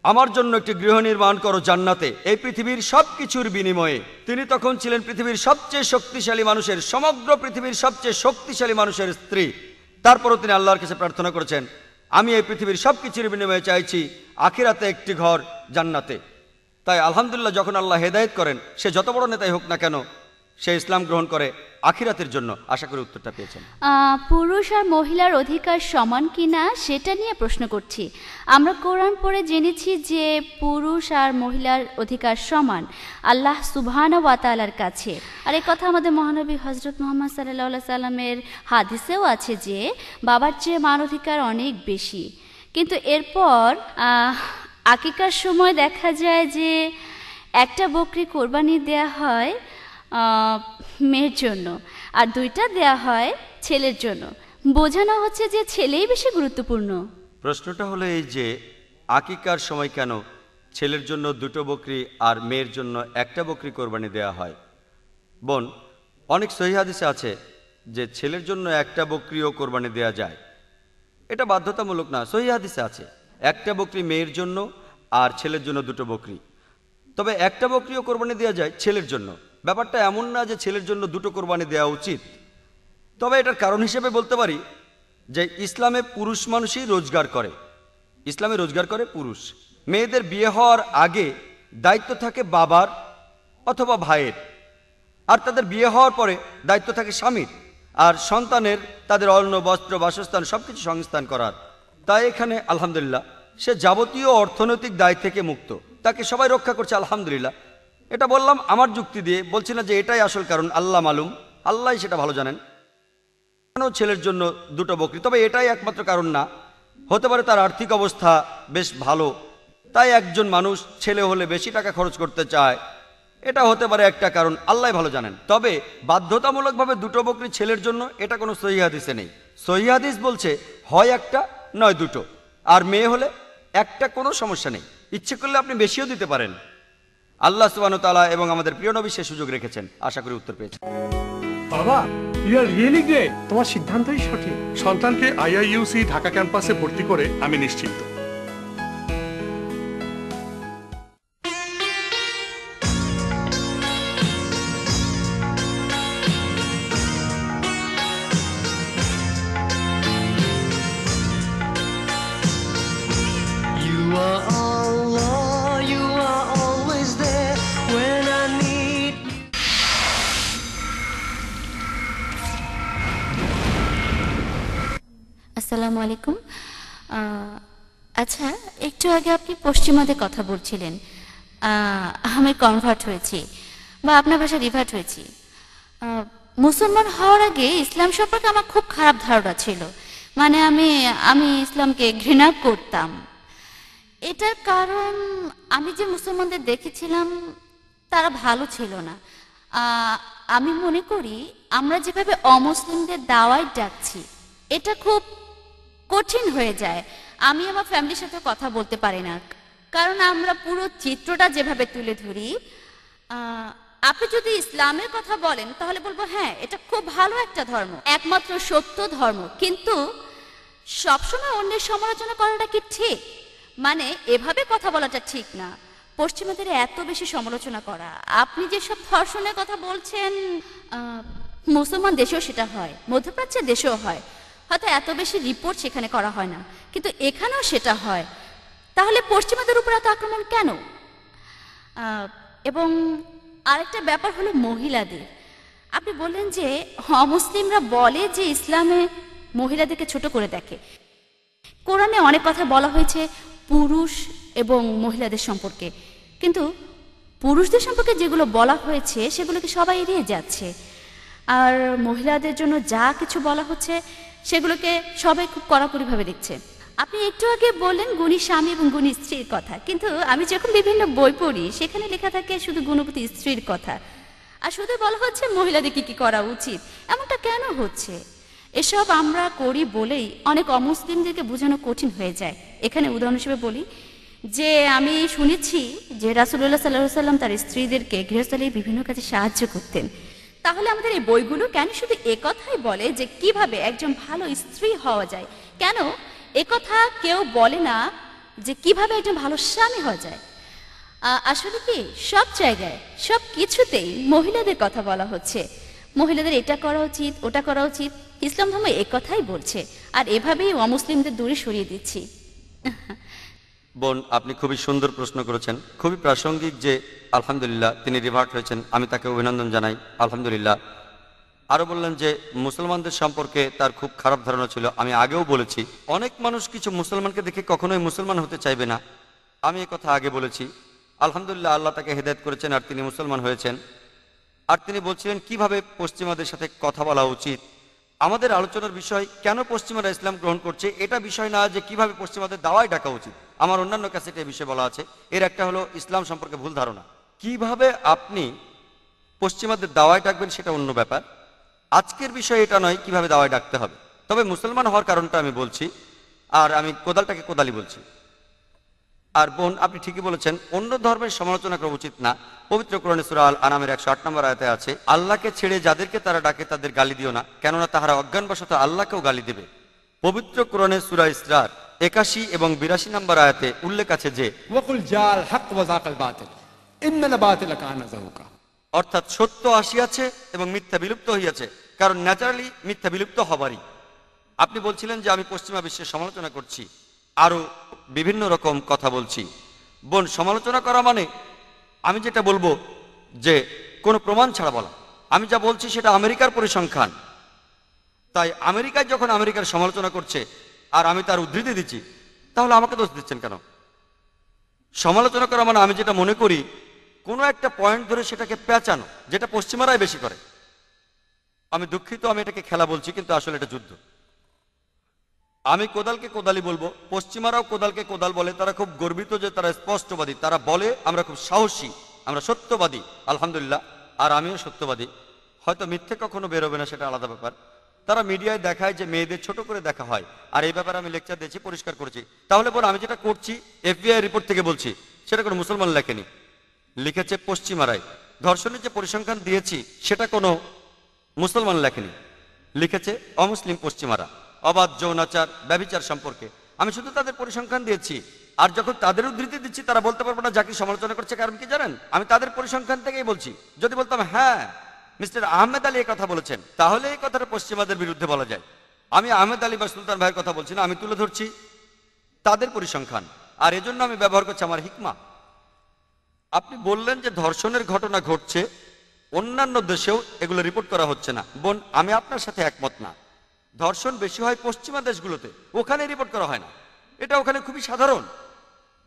আমার জন্য একটি গৃহ নির্মাণ করো জান্নাতে, এই পৃথিবীর সব কিছুর বিনিময়ে। তিনি তখন ছিলেন পৃথিবীর সবচেয়ে শক্তিশালী মানুষের, সমগ্র পৃথিবীর সবচেয়ে শক্তিশালী মানুষের স্ত্রী। তারপরও তিনি আল্লাহর কাছে প্রার্থনা করেছেন, আমি এই পৃথিবীর সব কিছুর বিনিময়ে চাইছি আখিরাতে একটি ঘর জান্নাতে। তাই আলহামদুলিল্লাহ, যখন আল্লাহ হেদায়েত করেন, সে যত বড় নেতাই হোক না কেন, সে ইসলাম গ্রহণ করে আখিরাতের জন্য। আশা করি উত্তরটা পেয়েছেন। পুরুষ আর মহিলার অধিকার সমান কিনা সেটা নিয়ে প্রশ্ন করছি। আমরা কোরআন পড়ে জেনেছি যে পুরুষ আর মহিলার অধিকার সমান আল্লাহ সুবহানাহু ওয়া তাআলার কাছে। আর এই কথা আমাদের মহানবী হযরত মুহাম্মদ সাল্লাল্লাহু আলাইহি সাল্লামের হাদিসেও আছে যে বাবার চেয়ে মান অধিকার অনেক বেশি। কিন্তু এরপর আকিকার সময় দেখা যায় যে একটা বকরি কোরবানি দেয়া হয় মেয়ের জন্য, আর 2টা দেয়া হয় ছেলের জন্য। বোঝানো হচ্ছে যে ছেলেই বেশি গুরুত্বপূর্ণ। প্রশ্নটা হলো এই যে আকিকার সময় কেন ছেলের জন্য 2টো বকরি আর মেয়ের জন্য একটা বকরি কোরবানি দেয়া হয়? বোন, অনেক সহিহ হাদিসে আছে যে ছেলের জন্য একটা বকরিও কোরবানি দেয়া যায়। এটা বাধ্যতামূলক না, সহিহ হাদিসে আছে একটা বকরি মেয়ের জন্য আর ছেলের জন্য 2টো বকরি। তবে একটা বকরিও কোরবানি দেওয়া যায় ছেলের জন্য। ব্যাপারটা এমন না যে ছেলের জন্য 2টো কোরবানি দেওয়া উচিত। তবে এটার কারণ হিসেবে বলতে পারি যে ইসলামে পুরুষ মানুষই রোজগার করে, ইসলামে রোজগার করে পুরুষ। মেয়েদের বিয়ে হওয়ার আগে দায়িত্ব থাকে বাবার অথবা ভাইয়ের, আর তাদের বিয়ে হওয়ার পরে দায়িত্ব থাকে স্বামীর আর সন্তানের, তাদের অন্ন বস্ত্র বাসস্থান সবকিছু সংস্থান করার। তাই এখানে আলহামদুলিল্লাহ সে যাবতীয় অর্থনৈতিক দায় থেকে মুক্ত, তাকে সবাই রক্ষা করছে, আলহামদুলিল্লাহ। এটা বললাম আমার যুক্তি দিয়ে, বলছি না যে এটাই আসল কারণ, আল্লাহ মালুম, আল্লাহ সেটা ভালো জানেন। কেন ছেলের জন্য 2টো বকরি? তবে এটাই একমাত্র কারণ না, হতে পারে তার আর্থিক অবস্থা বেশ ভালো, তাই একজন মানুষ ছেলে হলে বেশি টাকা খরচ করতে চায়, এটা হতে পারে একটা কারণ, আল্লাহ ভালো জানেন। তবে বাধ্যতামূলকভাবে 2টো বকরি ছেলের জন্য এটা কোনো সহিহ হাদিসে নেই। সহিহ হাদিস বলছে হয় একটা নয় 2টো, আর মেয়ে হলে একটা, কোনো সমস্যা নেই, ইচ্ছে করলে আপনি বেশিও দিতে পারেন। আল্লাহ সুবহানাহু ওয়া তাআলা এবং আমাদের প্রিয় নবী সে সুযোগ রেখেছেন। আশা করি উত্তর পেয়েছেন। বাবা, ইউ আর রিয়েলি গ্রেট। তোমার সিদ্ধান্তই সঠিক। সন্তানকে আইআইইউসি ঢাকা ক্যাম্পাসে ভর্তি করে আমি নিশ্চিন্ত। আসসালামু আলাইকুম। আচ্ছা, একটু আগে আপনি পশ্চিমাদের কথা বলছিলেন, আমি কনভার্ট হয়েছি বা আপনার ভাষায় রিভার্ট হয়েছি। মুসলমান হওয়ার আগে ইসলাম সম্পর্কে আমার খুব খারাপ ধারণা ছিল, মানে আমি ইসলামকে ঘৃণা করতাম। এটার কারণ আমি যে মুসলমানদের দেখেছিলাম তারা ভালো ছিল না। আমি মনে করি আমরা যেভাবে অমুসলিমদের দাওয়ায় ডাকছি এটা খুব কঠিন হয়ে যায়। আমি আমার ফ্যামিলির সাথে কথা বলতে পারি না, কারণ আমরা পুরো চিত্রটা যেভাবে তুলে ধরি। আপনি যদি ইসলামের কথা বলেন তাহলে বলবো হ্যাঁ, এটা খুব ভালো একটা ধর্ম, একমাত্র সত্য ধর্ম। কিন্তু সবসময় অন্যের সমালোচনা করাটা কি ঠিক? মানে এভাবে কথা বলাটা ঠিক না। পশ্চিমাদের এত বেশি সমালোচনা করা, আপনি যেসব ধর্ষণের কথা বলছেন, মুসলমান দেশেও সেটা হয়, মধ্যপ্রাচ্যের দেশেও হয়, হয়তো এত বেশি রিপোর্ট সেখানে করা হয় না, কিন্তু এখানেও সেটা হয়। তাহলে পশ্চিমাদের উপর এত আক্রমণ কেন? এবং আরেকটা ব্যাপার হলো মহিলাদের। আপনি বললেন যে অমুসলিমরা বলে যে ইসলামে মহিলাদেরকে ছোট করে দেখে। কোরআনে অনেক কথা বলা হয়েছে পুরুষ এবং মহিলাদের সম্পর্কে, কিন্তু পুরুষদের সম্পর্কে যেগুলো বলা হয়েছে সেগুলোকে সবাই এড়িয়ে যাচ্ছে, আর মহিলাদের জন্য যা কিছু বলা হচ্ছে সেগুলোকে সবাই খুব কড়াকড়িভাবে দেখছে। আপনি একটু আগে বললেন গুণী স্বামী এবং গুণী স্ত্রীর কথা, কিন্তু আমি যখন বিভিন্ন বই পড়ি সেখানে লেখা থাকে শুধু গুণবতী স্ত্রীর কথা, আর শুধু বলা হচ্ছে মহিলাদের কি কি করা উচিত। এমনটা কেন হচ্ছে? এসব আমরা করি বলেই অনেক অমুসলিমদেরকে বোঝানো কঠিন হয়ে যায়। এখানে উদাহরণ হিসেবে বলি যে আমি শুনেছি যে রাসূলুল্লাহ সাল্লাল্লাহু আলাইহি ওয়াসাল্লাম তার স্ত্রীদেরকে গৃহস্থালী বিভিন্ন কাজে সাহায্য করতেন। তাহলে আমাদের এই বইগুলো কেন শুধু একথাই বলে যে কিভাবে একজন ভালো স্ত্রী হওয়া যায়? কেন একথা কেউ বলে না যে কিভাবে একজন ভালো স্বামী হওয়া যায়? আসলে কি সব জায়গায় সব কিছুতেই মহিলাদের কথা বলা হচ্ছে, মহিলাদের এটা করা উচিত ওটা করা উচিত। ইসলাম ধর্ম একথাই বলছে, আর এভাবেই অমুসলিমদের দূরে সরিয়ে দিচ্ছি। বোন, আপনি খুবই সুন্দর প্রশ্ন করেছেন, খুবই প্রাসঙ্গিক যে আলহামদুলিল্লাহ তিনি রিভার্ট হয়েছেন, আমি তাকে অভিনন্দন জানাই, আলহামদুলিল্লাহ। আরও বললেন যে মুসলমানদের সম্পর্কে তার খুব খারাপ ধারণা ছিল। আমি আগেও বলেছি অনেক মানুষ কিছু মুসলমানকে দেখে কখনোই মুসলমান হতে চাইবে না, আমি কথা আগে বলেছি। আলহামদুলিল্লাহ আল্লাহ তাকে হেদায়েত করেছেন আর তিনি মুসলমান হয়েছেন। আর তিনি বলছিলেন কিভাবে পশ্চিমাদের সাথে কথা বলা উচিত। আমাদের আলোচনার বিষয় কেন পশ্চিমারা ইসলাম গ্রহণ করছে এটা বিষয় না, যে কিভাবে পশ্চিমাদের দাওয়ায় ডাকা উচিত। আমার অন্যান্য ক্যাসেটে এই বিষয়ে বলা আছে। এর একটা হলো ইসলাম সম্পর্কে ভুল ধারণা। কিভাবে আপনি পশ্চিমাদের দাওয়ায় ডাকবেন সেটা অন্য ব্যাপার। আজকের বিষয় এটা নয় কিভাবে দাওয়ায় ডাকতে হবে। তবে মুসলমান হওয়ার কারণটা আমি বলছি, আর আমি কোদালটাকে কোদালি বলছি। আর বোন, আপনি ঠিকই বলেছেন, অন্য ধর্মের সমালোচনা করা উচিত না। পবিত্র কোরআনে সূরা আল আনামের 108 নম্বর আয়াতে আছে, আল্লাহকে ছেড়ে যাদেরকে তারা ডাকে তাদের গালি দিও না, কেননা তাহারা অজ্ঞানবশত আল্লাহকেও গালি দেবে। পবিত্র কোরআনে সূরা ইসরার 81 এবং 82 নম্বর আয়াতে উল্লেখ আছে যে ওয়াকুল জাল হক ওয়া যাকাল বাতিল ইন্নাল বাতিল কানা যাহুকা, অর্থাৎ সত্য আসিয়াছে এবং মিথ্যা বিলুপ্ত হইয়াছে, কারণ ন্যাচারালি মিথ্যা বিলুপ্ত হবারই। আপনি বলছিলেন যে আমি পশ্চিমা বিশ্বের সমালোচনা করছি, আরও বিভিন্ন রকম কথা বলছি। বোন, সমালোচনা করা মানে আমি যেটা বলবো যে কোনো প্রমাণ ছাড়া বলা। আমি যা বলছি সেটা আমেরিকার পরিসংখ্যান। তাই আমেরিকায় যখন আমেরিকার সমালোচনা করছে আর আমি তার উদ্ধৃতি দিচ্ছি, তাহলে আমাকে দোষ দিচ্ছেন কেন? সমালোচনা করা মানে আমি যেটা মনে করি কোনো একটা পয়েন্ট ধরে সেটাকে পেঁচানো, যেটা পশ্চিমারাই বেশি করে। আমি দুঃখিত, আমি এটাকে খেলা বলছি, কিন্তু আসলে এটা যুদ্ধ। আমি কোদালকে কোদালি বলবো, পশ্চিমারাও কোদালকে কোদাল বলে। তারা খুব গর্বিত যে তারা স্পষ্টবাদী, তারা বলে আমরা খুব সাহসী, আমরা সত্যবাদী, আলহামদুলিল্লাহ। আর আমিও সত্যবাদী, হয়তো মিথ্যে কখনো বেরোবে না, সেটা আলাদা ব্যাপার। তারা মিডিয়ায় দেখায় যে মেয়েদের ছোট করে দেখা হয়, আর এই ব্যাপারে আমি লেকচার দিয়েছি, পরিষ্কার করেছি। তাহলে বল আমি যেটা করছি FBI রিপোর্ট থেকে বলছি, সেটা কোনো মুসলমান লেখেনি, লিখেছে পশ্চিমারাই। ধর্ষণের যে পরিসংখ্যান দিয়েছি সেটা কোনো মুসলমান লেখেনি, লিখেছে অমুসলিম পশ্চিমারা। অবাধ যৌনাচার, ব্যভিচার সম্পর্কে আমি শুধু তাদের পরিসংখ্যান দিয়েছি। আর যখন তাদের উদ্ধৃতি দিচ্ছি তারা বলতে পারবো না যাকে সমালোচনা করছে, কারণ কি জানেন, আমি তাদের পরিসংখ্যান থেকেই বলছি। যদি বলতাম হ্যাঁ মিস্টার আহমেদ আলী এই কথা বলেছেন, তাহলে এই কথাটা পশ্চিমাদের বিরুদ্ধে বলা যায়। আমি আহমেদ আলী বা সুলতান ভাইয়ের কথা বলছি না, আমি তুলে ধরছি তাদের পরিসংখ্যান, আর এজন্য আমি ব্যবহার করছি আমার হিকমা। আপনি বললেন যে ধর্ষণের ঘটনা ঘটছে, অন্যান্য দেশেও এগুলো রিপোর্ট করা হচ্ছে না। বোন, আমি আপনার সাথে একমত না। ধর্ষণ বেশি হয় পশ্চিমা দেশগুলোতে, ওখানে রিপোর্ট করা হয় না। এটা ওখানে খুবই সাধারণ।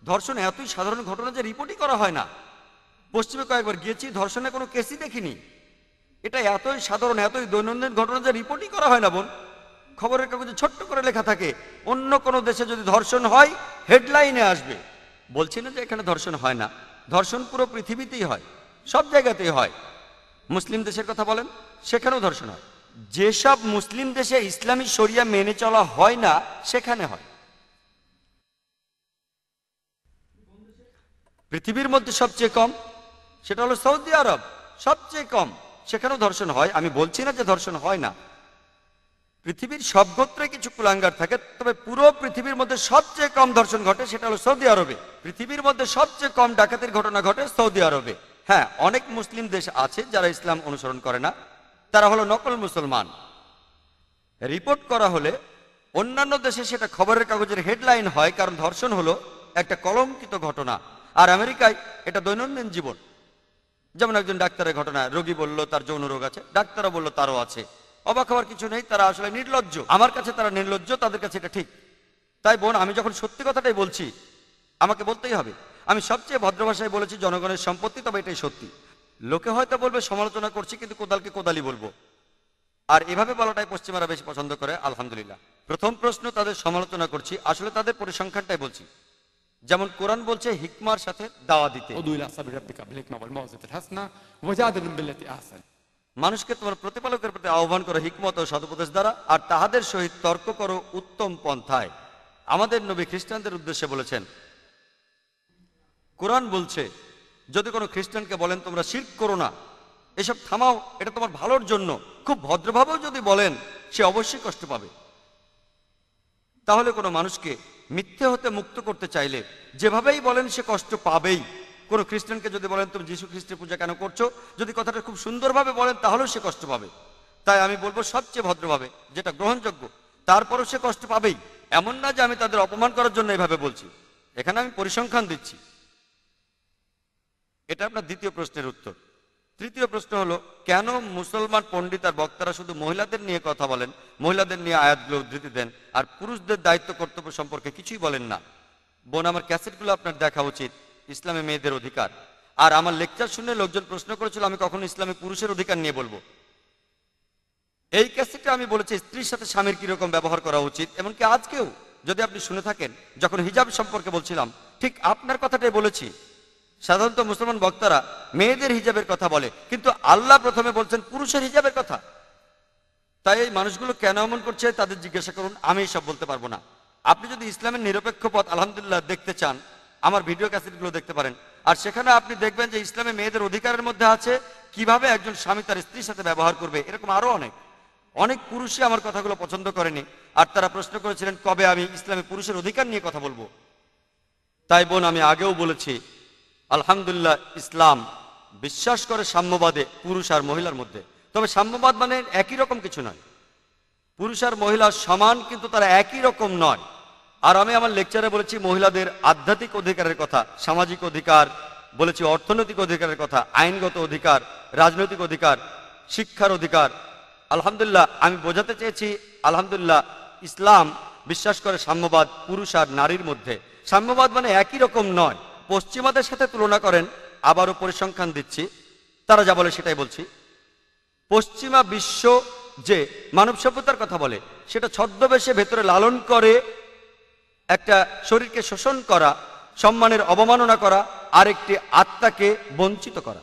ধর্ষণ এতই সাধারণ ঘটনা যে রিপোর্টই করা হয় না। পশ্চিমে কয়েকবার গিয়েছি, ধর্ষণে কোনো কেসই দেখিনি। এটা এতই সাধারণ, এতই দৈনন্দিন ঘটনা যে রিপোর্টই করা হয় না। বোন, খবরের কাগজে ছোট্ট করে লেখা থাকে, অন্য কোনো দেশে যদি ধর্ষণ হয় হেডলাইনে আসবে। বলছি না যে এখানে ধর্ষণ হয় না, ধর্ষণ পুরো পৃথিবীতেই হয়, সব জায়গাতেই হয়। মুসলিম দেশের কথা বলেন, সেখানেও ধর্ষণ হয়। যেসব মুসলিম দেশে ইসলামী শরিয়া মেনে চলা হয় না সেখানে হয়। পৃথিবীর মধ্যে সবচেয়ে কম সেটা হলো সৌদি আরব, সবচেয়ে কম, সেখানেও ধর্ষণ হয়। আমি বলছি না যে ধর্ষণ হয় না, পৃথিবীর সব গোত্রে কিছু কুলাঙ্গার থাকে, তবে পুরো পৃথিবীর মধ্যে সবচেয়ে কম ধর্ষণ ঘটে সেটা হলো সৌদি আরবে। পৃথিবীর মধ্যে সবচেয়ে কম ডাকাতির ঘটনা ঘটে সৌদি আরবে। হ্যাঁ, অনেক মুসলিম দেশ আছে যারা ইসলাম অনুসরণ করে না, তারা হলো নকল মুসলমান। রিপোর্ট করা হলে অন্যান্য দেশে সেটা খবরের কাগজের হেডলাইন হয়, কারণ ধর্ষণ হলো একটা কলঙ্কিত ঘটনা। আর আমেরিকায় এটা দৈনন্দিন জীবন। যেমন একজন ডাক্তারের ঘটনা, রোগী বলল তার যৌন রোগ আছে, ডাক্তারও বলল তারও আছে। অবাক হওয়ার কিছু নেই, তারা আসলে নির্লজ্জ। আমার কাছে তারা নির্লজ্জ, তাদের কাছে এটা ঠিক। তাই বোন, আমি যখন সত্যি কথাটাই বলছি আমাকে বলতেই হবে। আমি সবচেয়ে ভদ্র ভাষায় বলেছি জনগণের সম্পত্তি, তবে এটাই সত্যি। লোকে হয়তো বলবে সমালোচনা করছি, কিন্তু কোদালকে কোদালি বলবো। আর এভাবে বলাটাই পশ্চিমারা বেশি পছন্দ করে, আলহামদুলিল্লাহ। প্রথম প্রশ্ন, তাদের সমালোচনা করছি, আসলে তাদের পরিসংখ্যানটাই বলছি। যেমন কোরআন বলছে হিকমার সাথে দাওয়া দিতে, মানুষকে তোমার প্রতিপালকের প্রতি আহ্বান করো হিকমত ও সদুপদেশ দ্বারা, আর তাহাদের সহিত তর্ক করো উত্তম পন্থায়। আমাদের নবী খ্রিস্টানদের উদ্দেশ্যে বলেছেন। কোরআন বলছে যদি কোনো খ্রিস্টানকে বলেন তোমরা শিরক করো না, এসব থামাও, এটা তোমার ভালোর জন্য, খুব ভদ্রভাবেও যদি বলেন, সে অবশ্যই কষ্ট পাবে। তাহলে কোনো মানুষকে মিথ্যে হতে মুক্ত করতে চাইলে যেভাবেই বলেন সে কষ্ট পাবেই। কোনো খ্রিস্টানকে যদি বলেন তুমি যীশু খ্রিস্টের পূজা কেন করছো, যদি কথাটা খুব সুন্দরভাবে বলেন তাহলেও সে কষ্ট পাবে। তাই আমি বলবো সবচেয়ে ভদ্রভাবে, যেটা গ্রহণযোগ্য, তারপরও সে কষ্ট পাবেই। এমন না যে আমি তাদের অপমান করার জন্য এভাবে বলছি, এখানে আমি পরিসংখ্যান দিচ্ছি। এটা আপনার দ্বিতীয় প্রশ্নের উত্তর। তৃতীয় প্রশ্ন হলো, কেন মুসলমান পণ্ডিত আর বক্তারা শুধু মহিলাদের নিয়ে কথা বলেন, মহিলাদের নিয়ে আয়াতগুলো উদ্ধৃতি দেন, আর পুরুষদের দায়িত্ব কর্তব্য সম্পর্কে কিছুই বলেন না? বোন, আমার ক্যাসেটগুলো আপনার দেখা উচিত, ইসলামে মেয়েদের অধিকার। আর আমার লেকচার শুনে লোকজন প্রশ্ন করেছিল আমি কখনো ইসলামে পুরুষের অধিকার নিয়ে বলবো। এই ক্যাসেটে আমি বলেছি স্ত্রীর সাথে স্বামীর কিরকম ব্যবহার করা উচিত। এমনকি আজকেও যদি আপনি শুনে থাকেন, যখন হিজাব সম্পর্কে বলছিলাম ঠিক আপনার কথাটাই বলেছি। সাধারণত মুসলমান বক্তারা মেয়েদের হিজাবের কথা বলে, কিন্তু আল্লাহ প্রথমে বলছেন পুরুষের হিজাবের কথা। তাই এই মানুষগুলো কেন এমন করছে তাদের জিজ্ঞাসা করুন, আমি সব বলতে পারবো না। আপনি যদি ইসলামের নিরপেক্ষ পথ আলহামদুলিল্লাহ দেখতে চান, আমার ভিডিও ক্যাসেটগুলো দেখতে পারেন। আর সেখানে আপনি দেখবেন যে ইসলামে মেয়েদের অধিকারের মধ্যে আছে কিভাবে একজন স্বামী তার স্ত্রীর সাথে ব্যবহার করবে। এরকম আরো অনেক পুরুষই আমার কথাগুলো পছন্দ করেনি, আর তারা প্রশ্ন করেছিলেন কবে আমি ইসলামে পুরুষের অধিকার নিয়ে কথা বলবো। তাই বোন, আমি আগেও বলেছি আলহামদুলিল্লাহ ইসলাম বিশ্বাস করে সাম্যবাদে পুরুষ আর মহিলার মধ্যে। তবে সাম্যবাদ মানে একই রকম কিছু নয়। পুরুষ আর মহিলা সমান, কিন্তু তারা একই রকম নয়। আর আমি আমার লেকচারে বলেছি মহিলাদের আধ্যাত্মিক অধিকারের কথা, সামাজিক অধিকার বলেছি, অর্থনৈতিক অধিকারের কথা, আইনগত অধিকার, রাজনৈতিক অধিকার, শিক্ষার অধিকার। আলহামদুলিল্লাহ আমি বোঝাতে চেয়েছি আলহামদুলিল্লাহ ইসলাম বিশ্বাস করে সাম্যবাদ পুরুষ আর নারীর মধ্যে। সাম্যবাদ মানে একই রকম নয়। পশ্চিমাদের সাথে তুলনা করেন, আবারও পরিসংখ্যান দিচ্ছি, তারা যা বলে সেটাই বলছি। পশ্চিমা বিশ্ব যে মানব সভ্যতার কথা বলে, সেটা ছদ্মবেশে ভেতরে লালন করে একটা শরীরকে শোষণ করা, সম্মানের অবমাননা করা, আরেকটি আত্মাকে বঞ্চিত করা।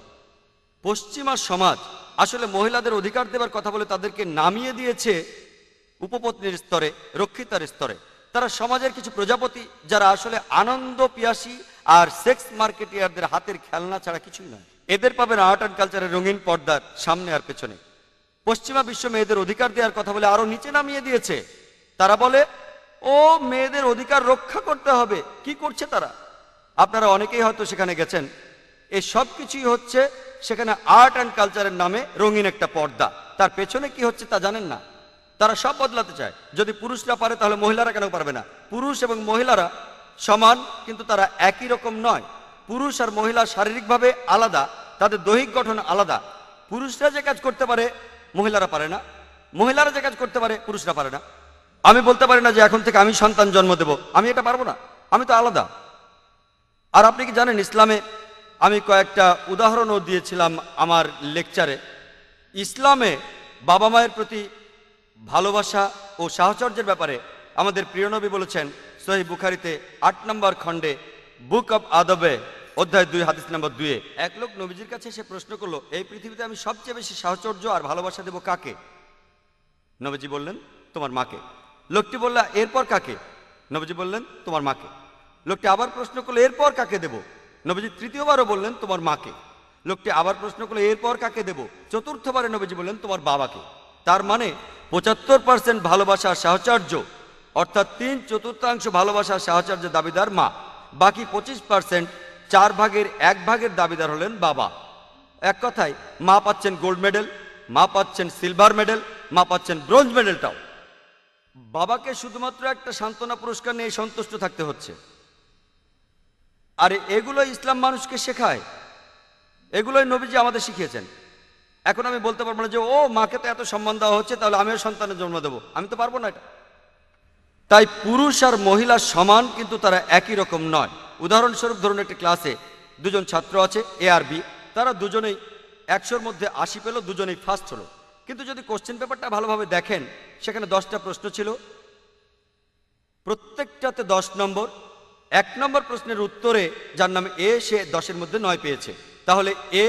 পশ্চিমা সমাজ আসলে মহিলাদের অধিকার দেবার কথা বলে তাদেরকে নামিয়ে দিয়েছে উপপত্নীর স্তরে, রক্ষিতার স্তরে। তারা সমাজের কিছু প্রজাপতি যারা আসলে আনন্দ পিয়াসী আর সেক্স মার্কেটিয়ারদের হাতের খেলনা ছাড়া কিছুই নয়। এদের পাবেন আর্ট অ্যান্ড কালচারের রঙিন পর্দার সামনে আর পেছনে। পশ্চিমা বিশ্ব মেয়েদের অধিকার দেওয়ার কথা বলে আরো নিচে নামিয়ে দিয়েছে। তারা বলে ও মেয়েদের অধিকার রক্ষা করতে হবে। কি করছে তারা? আপনারা অনেকেই হয়তো সেখানে গেছেন। এই সব কিছুই হচ্ছে সেখানে আর্ট অ্যান্ড কালচারের নামে রঙিন একটা পর্দা। তার পেছনে কি হচ্ছে তা জানেন না। তারা সব বদলাতে চায়। যদি পুরুষরা পারে তাহলে মহিলারা কেন পারবে না? পুরুষ এবং মহিলারা সমান, কিন্তু তারা একই রকম নয়। পুরুষ আর মহিলা শারীরিকভাবে আলাদা, তাদের দৈহিক গঠন আলাদা। পুরুষরা যে কাজ করতে পারে মহিলারা পারে না, মহিলারা যে কাজ করতে পারে পুরুষরা পারে না। আমি বলতে পারি না যে এখন থেকে আমি সন্তান জন্ম দেব, আমি এটা পারবো না, আমি তো আলাদা। আর আপনি কি জানেন ইসলামে, আমি কয়েকটা উদাহরণও দিয়েছিলাম আমার লেকচারে, ইসলামে বাবা মায়ের প্রতি ভালোবাসা ও সাহচর্যের ব্যাপারে আমাদের প্রিয় নবী বলেছেন সহিহ বুখারীতে 8 নম্বর খণ্ডে বুক অব আদবে অধ্যায় 2 হাদিস নম্বর 2-এ এক লোক নবীজির কাছে এসে প্রশ্ন করলো, এই পৃথিবীতে আমি সবচেয়ে বেশি সাহচর্য আর ভালোবাসা দেব কাকে? নবীজি বললেন তোমার মাকে। লোকটি বলল এরপর কাকে? নবীজি বললেন তোমার মাকে। লোকটি আবার প্রশ্ন করলো এরপর কাকে দেব? নবীজি তৃতীয়বারও বললেন তোমার মাকে। লোকটি আবার প্রশ্ন করলো এরপর কাকে দেব? চতুর্থবারে নবীজি বললেন তোমার বাবাকে। তার মানে 75% ভালোবাসার সাহচর্য, অর্থাৎ 3/4 ভালোবাসার সাহচর্যের দাবিদার মা। বাকি 25%, 1/4 দাবিদার হলেন বাবা। এক কথায় মা পাচ্ছেন গোল্ড মেডেল, মা পাচ্ছেন সিলভার মেডেল, মা পাচ্ছেন ব্রোঞ্জ মেডেলটাও। বাবাকে শুধুমাত্র একটা সান্ত্বনা পুরস্কার নিয়ে সন্তুষ্ট থাকতে হচ্ছে। আর এগুলো ইসলাম মানুষকে শেখায়, এগুলোই নবীজি আমাদের শিখিয়েছেন। এখন আমি বলতে পারবো না যে ও মাকে তো এত সম্মান দেওয়া হচ্ছে, তাহলে আমিও সন্তানের জন্ম দেবো। আমি তো পারবো না এটা। তাই পুরুষ আর মহিলা সমান, কিন্তু তারা একই রকম নয়। উদাহরণস্বরূপ ধরুন একটি ক্লাসে দুজন ছাত্র আছে, এ আর বি। তারা দুজনেই 100-র মধ্যে 80 পেল, দুজনেই ফার্স্ট হলো। কিন্তু যদি কোশ্চেন পেপারটা ভালোভাবে দেখেন, সেখানে 10টা প্রশ্ন ছিল, প্রত্যেকটাতে 10 নম্বর। 1 নম্বর প্রশ্নের উত্তরে যার নাম এ, সে 10-এর মধ্যে 9 পেয়েছে। তাহলে এ